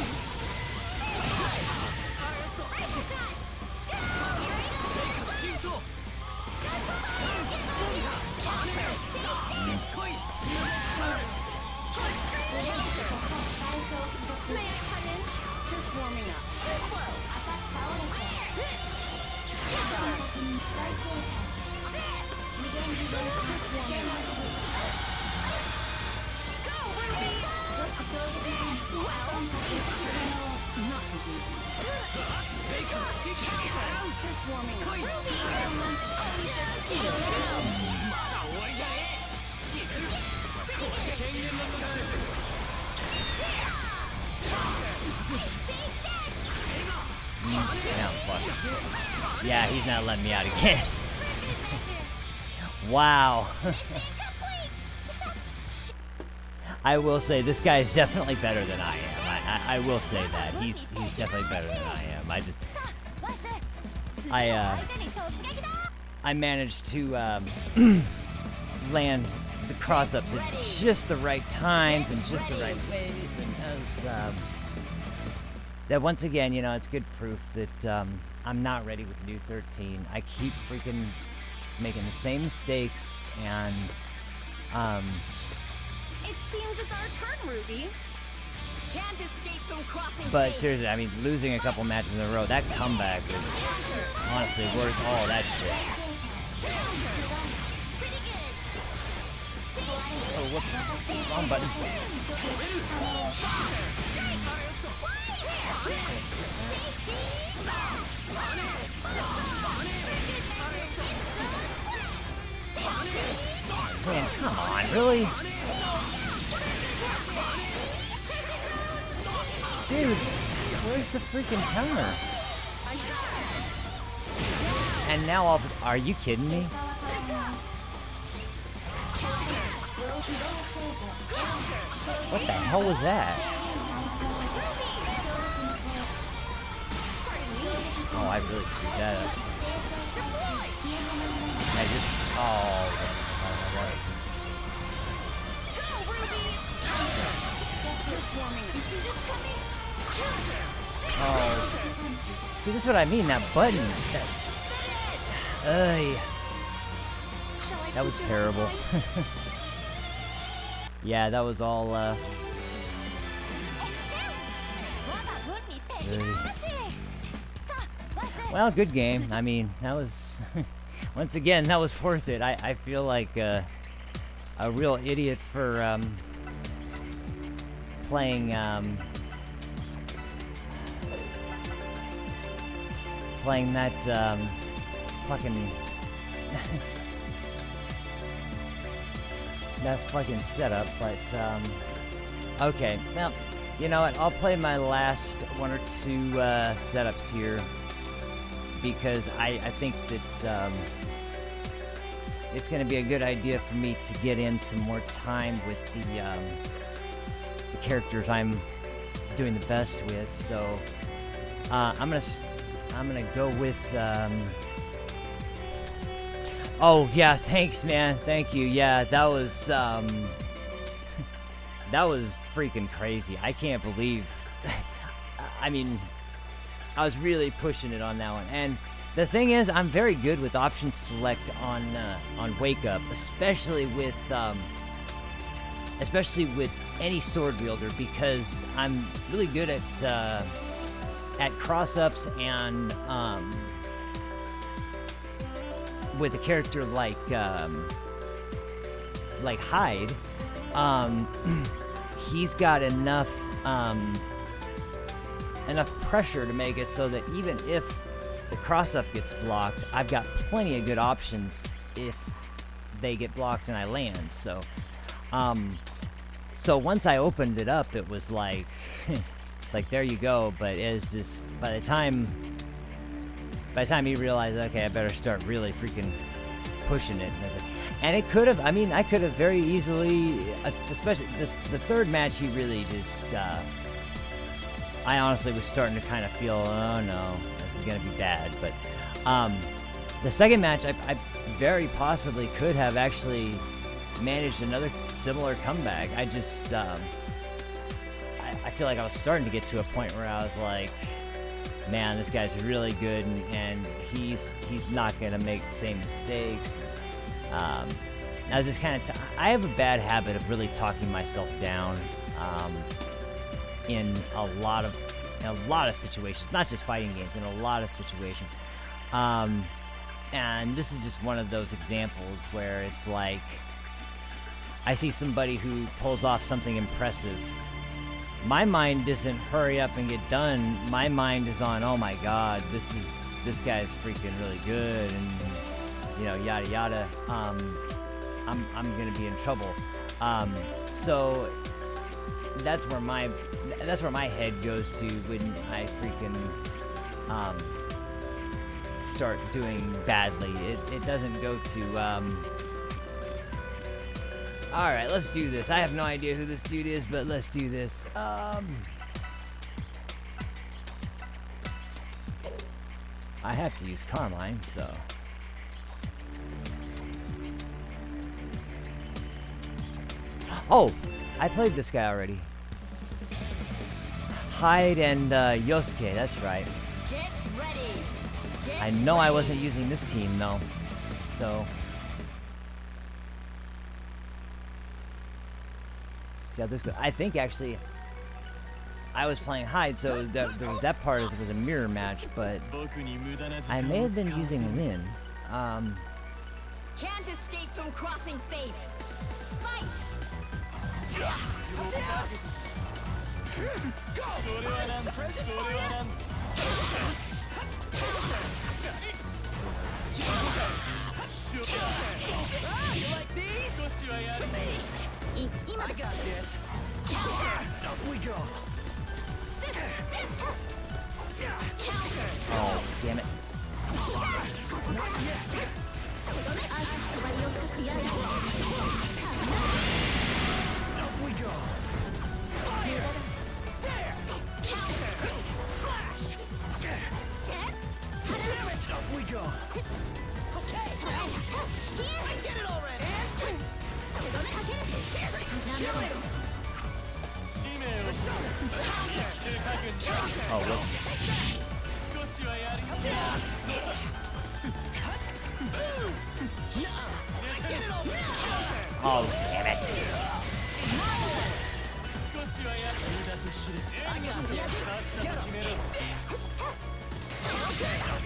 Just warming up. Not so easy. Just warming Now I'm fucked. Yeah, he's not letting me out again. Wow. I will say this guy is definitely better than I am. I will say that he's definitely better than I am. I managed to land the cross-ups at just the right times and just the right ways, and that once again, you know, it's good proof that I'm not ready with new 13. I keep freaking making the same mistakes, and It seems it's our turn, Ruby. Can't escape from crossing but fate. seriously, I mean, losing a couple matches in a row, that comeback is honestly worth all that shit. Pretty good. Oh, whoops. Wrong button. Man, come on, really? Dude, where's the freaking counter? And now all of, are you kidding me? What the hell was that? Oh, I really screwed that up. I just, oh, oh. See, this is what I mean, that button. That was terrible. Yeah, that was all, well, good game. I mean, that was, once again, that was worth it. I feel like a real idiot for playing playing that fucking that fucking setup, but okay, well, you know what, I'll play my last one or two setups here, because I think that it's going to be a good idea for me to get in some more time with the characters I'm doing the best with. So I'm gonna go with oh yeah, thanks man, thank you. Yeah, that was that was freaking crazy. I can't believe I mean, I was really pushing it on that one. And the thing is, I'm very good with option select on Wake Up, especially with any sword wielder, because I'm really good at cross-ups and with a character like Hyde, he's got enough enough pressure to make it so that even if the cross-up gets blocked, I've got plenty of good options if they get blocked and I land. So, so once I opened it up, it was like, it's like, there you go. But it's just, by the time you realize, okay, I better start really freaking pushing it. And it could have, I mean, I could have very easily, especially the third match, he really just, I honestly was starting to kind of feel, oh no, this is going to be bad. But the second match, I very possibly could have actually managed another similar comeback. I just, I feel like I was starting to get to a point where I was like, man, this guy's really good, and he's not going to make the same mistakes. I was just kind of, I have a bad habit of really talking myself down in a lot of situations, not just fighting games, in a lot of situations. And this is just one of those examples where it's like, I see somebody who pulls off something impressive. My mind doesn't hurry up and get done. My mind is on, oh my god, this guy's freaking really good, and you know, yada yada. I'm gonna be in trouble. So that's where my head goes to when I freaking start doing badly. It doesn't go to alright, let's do this. I have no idea who this dude is, but let's do this. I have to use Carmine, so. Oh, I played this guy already. Hyde and Yosuke, that's right. Get ready. I know I wasn't using this team though, so. See how this goes. I think actually I was playing Hyde, so there was that part as it was a mirror match, but I may have been using Lin. Can't escape from crossing fate. Fight! Go! Present fire! You like these? To me! I got this. Up we go. Oh, damn it. Not yet. Up we go. Fire. There. Slash. Damn it. Up we go. Okay. Get it already. Oh, whoops. Oh, damn it.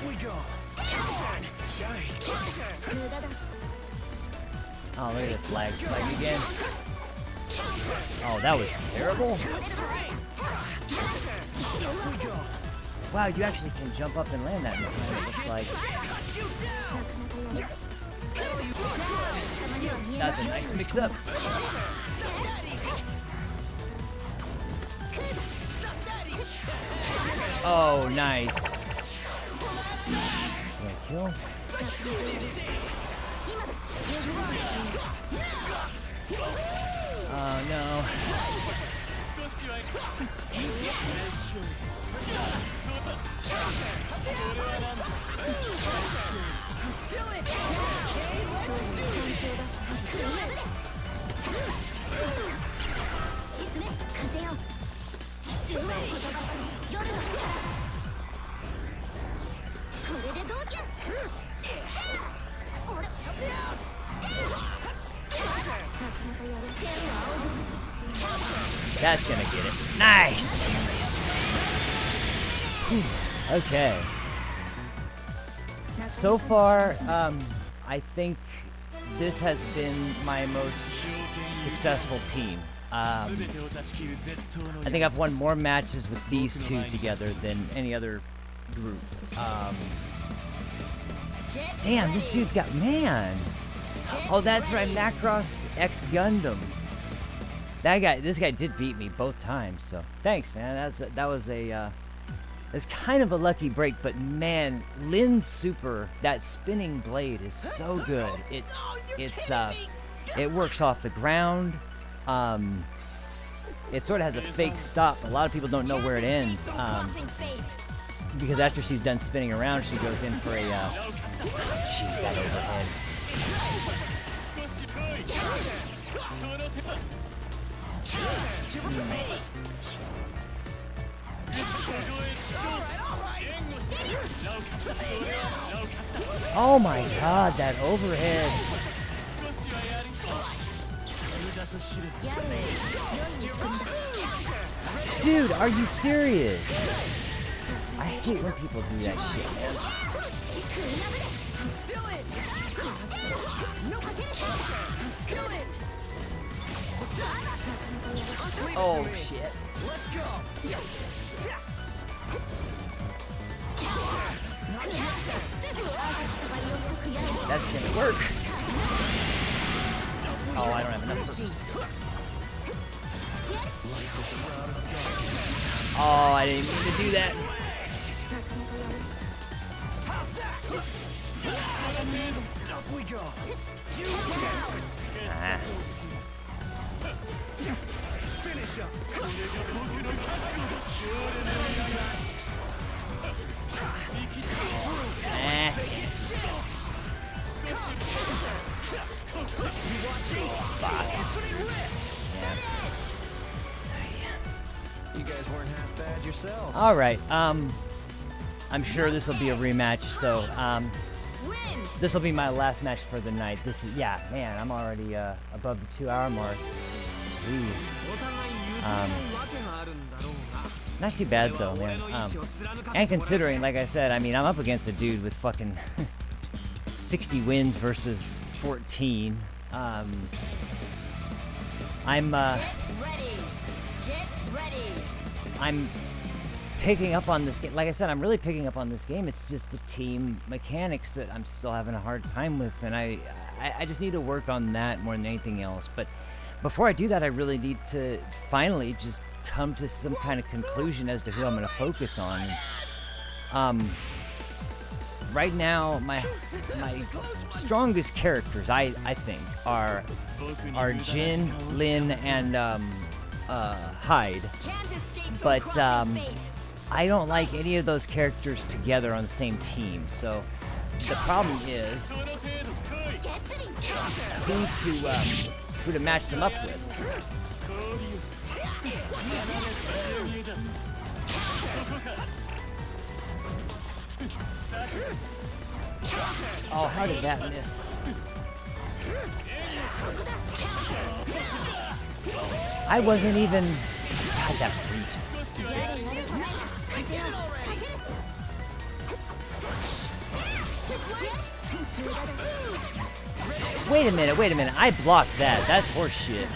We go. Oh, look at this lag again. Oh, that was terrible. Wow, you actually can jump up and land that in time, it looks like. That's a nice mix-up. Oh, nice. Kill? Oh no. That's gonna get it. Nice! Whew. Okay. So far, I think this has been my most successful team. I think I've won more matches with these two together than any other group. Damn, this dude's got, man. Oh, that's right, Macross X Gundam. This guy did beat me both times, so thanks, man. That was it's kind of a lucky break, but man, Lin's super, that spinning blade is so good. It works off the ground. It sort of has a fake stop. A lot of people don't know where it ends. Because after she's done spinning around, she goes in for a, jeez, that overhead. Oh my god, that overhead. Dude, are you serious? I hate when people do that shit. Oh shit. Let's go. That's gonna work. Oh, I don't have enough. Oh, I didn't mean to do that. Finish up. You guys weren't half bad yourselves. All right. I'm sure this will be a rematch. So this will be my last match for the night. This is, yeah, man. I'm already above the 2-hour mark. Jeez. Not too bad though, man. And considering, like I said, I mean, I'm up against a dude with fucking 60 wins versus 14. I'm picking up on this game. Like I said, I'm really picking up on this game. It's just the team mechanics that I'm still having a hard time with, and I just need to work on that more than anything else. But before I do that, I really need to finally just come to some kind of conclusion as to who I'm going to focus on. Right now, my strongest characters, I think, are Jin, Lin, and Hyde. But I don't like any of those characters together on the same team. So the problem is who to match them up with. Oh, how did that miss? I wasn't even... God, that reach is stupid. Wait a minute. I blocked that. That's horse shit.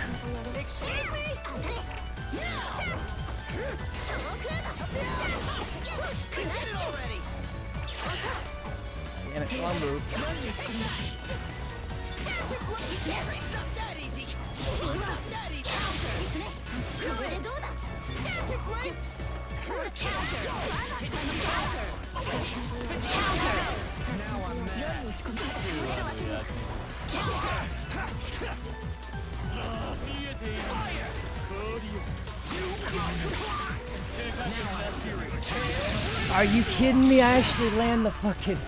Damn it, wrong move. Are you kidding me? I actually land the fucking...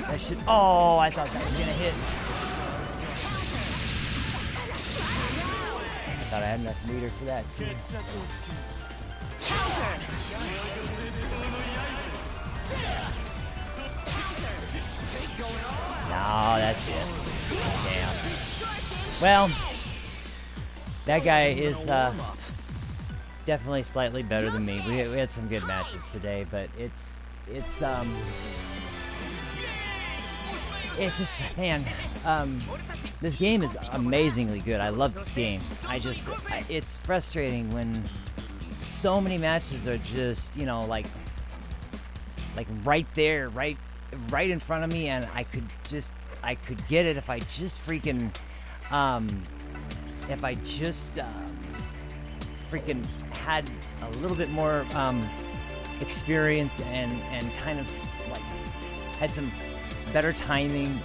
That should... Oh, I thought that was gonna hit. I thought I had enough meter for that too. No, that's it. Damn. Well, that guy is definitely slightly better than me. We had some good matches today, but it's just, man, this game is amazingly good. I love this game. It's frustrating when so many matches are just, you know, like right there, right in front of me, and I could get it if I just freaking, freaking had a little bit more experience and kind of like had some better timing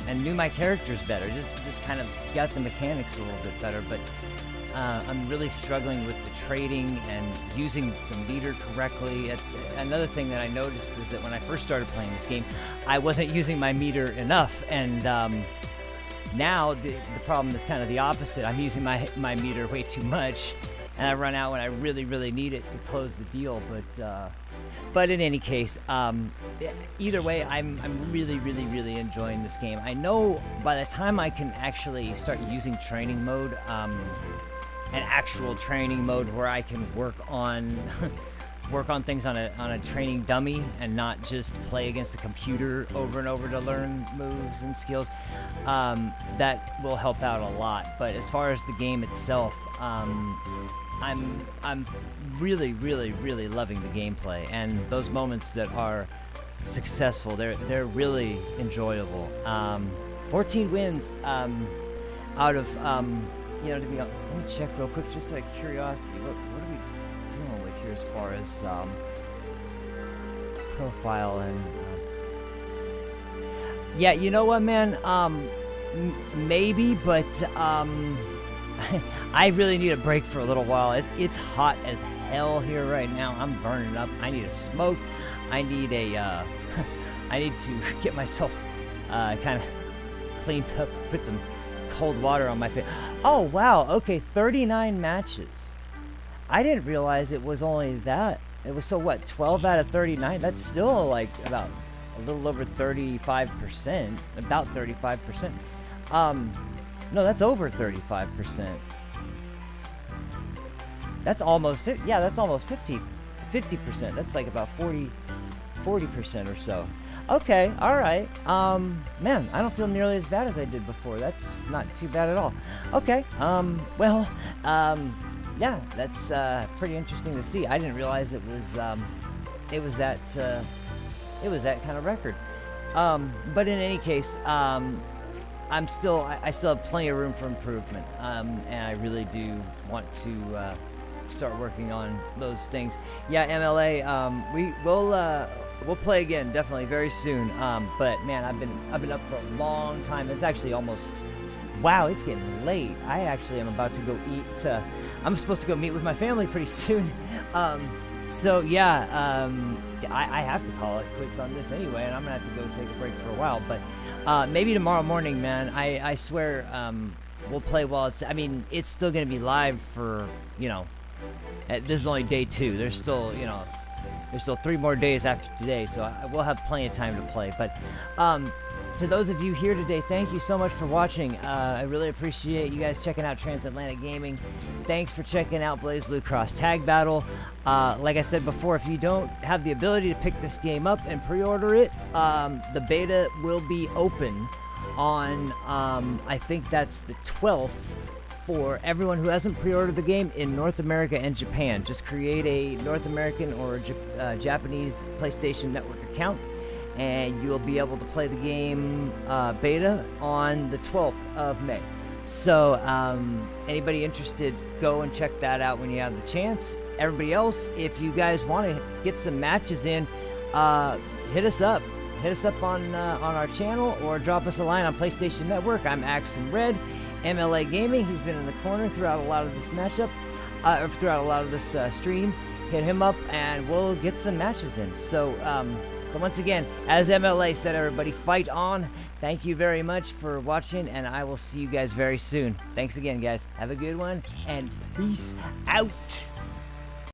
and knew my characters better. Just kind of got the mechanics a little bit better. But I'm really struggling with the trading and using the meter correctly. It's another thing that I noticed is that when I first started playing this game, I wasn't using my meter enough, and now the problem is kind of the opposite. I'm using my meter way too much, and I run out when I really need it to close the deal. But in any case, either way, I'm really enjoying this game. I know by the time I can actually start using training mode, an actual training mode where I can work on things on a training dummy and not just play against the computer over and over to learn moves and skills, that will help out a lot. But as far as the game itself, I'm really loving the gameplay, and those moments that are successful, they're really enjoyable. 14 wins out of you know, let me check real quick just out of curiosity. What are we dealing with here as far as profile and yeah, you know what, man, maybe, but I really need a break for a little while. It's hot as hell here right now. I'm burning up. I need a smoke. I need a I need to get myself kind of cleaned up, put some cold water on my face. Oh wow, okay, 39 matches. I didn't realize it was only that. It was, so what, 12 out of 39? That's still like about a little over 35%, about 35%. No, that's over 35%. That's almost, yeah, that's almost 50%. That's like about 40% or so. Okay, all right. Man, I don't feel nearly as bad as I did before. That's not too bad at all. Okay. Well, yeah, that's pretty interesting to see. I didn't realize it was that kind of record. But in any case, I still have plenty of room for improvement, and I really do want to start working on those things. Yeah, MLA, we'll play again definitely very soon. But man, I've been up for a long time. It's actually almost, wow, it's getting late. I actually am about to go eat. I'm supposed to go meet with my family pretty soon. So yeah, I have to call it quits on this anyway, and I'm gonna have to go take a break for a while. But maybe tomorrow morning, man. I swear, we'll play while it's. I mean, it's still gonna be live for, you know. This is only day 2. There's still, you know, there's still 3 more days after today, so we'll have plenty of time to play. But to those of you here today, thank you so much for watching. I really appreciate you guys checking out TransAtlantic Gaming. Thanks for checking out BlazBlue Cross Tag Battle. Like I said before, if you don't have the ability to pick this game up and pre-order it, the beta will be open on, I think that's the 12th, for everyone who hasn't pre-ordered the game in North America and Japan. Just create a North American or Japanese PlayStation Network account, and you'll be able to play the game beta on the 12th of May. So anybody interested, go and check that out when you have the chance. Everybody else, if you guys want to get some matches in, hit us up. Hit us up on our channel, or drop us a line on PlayStation Network. I'm Axum Red. MLA Gaming, he's been in the corner throughout a lot of this matchup, throughout a lot of this stream. Hit him up and we'll get some matches in. So once again, as MLA said, everybody, fight on. Thank you very much for watching, and I will see you guys very soon. Thanks again, guys. Have a good one, and peace out.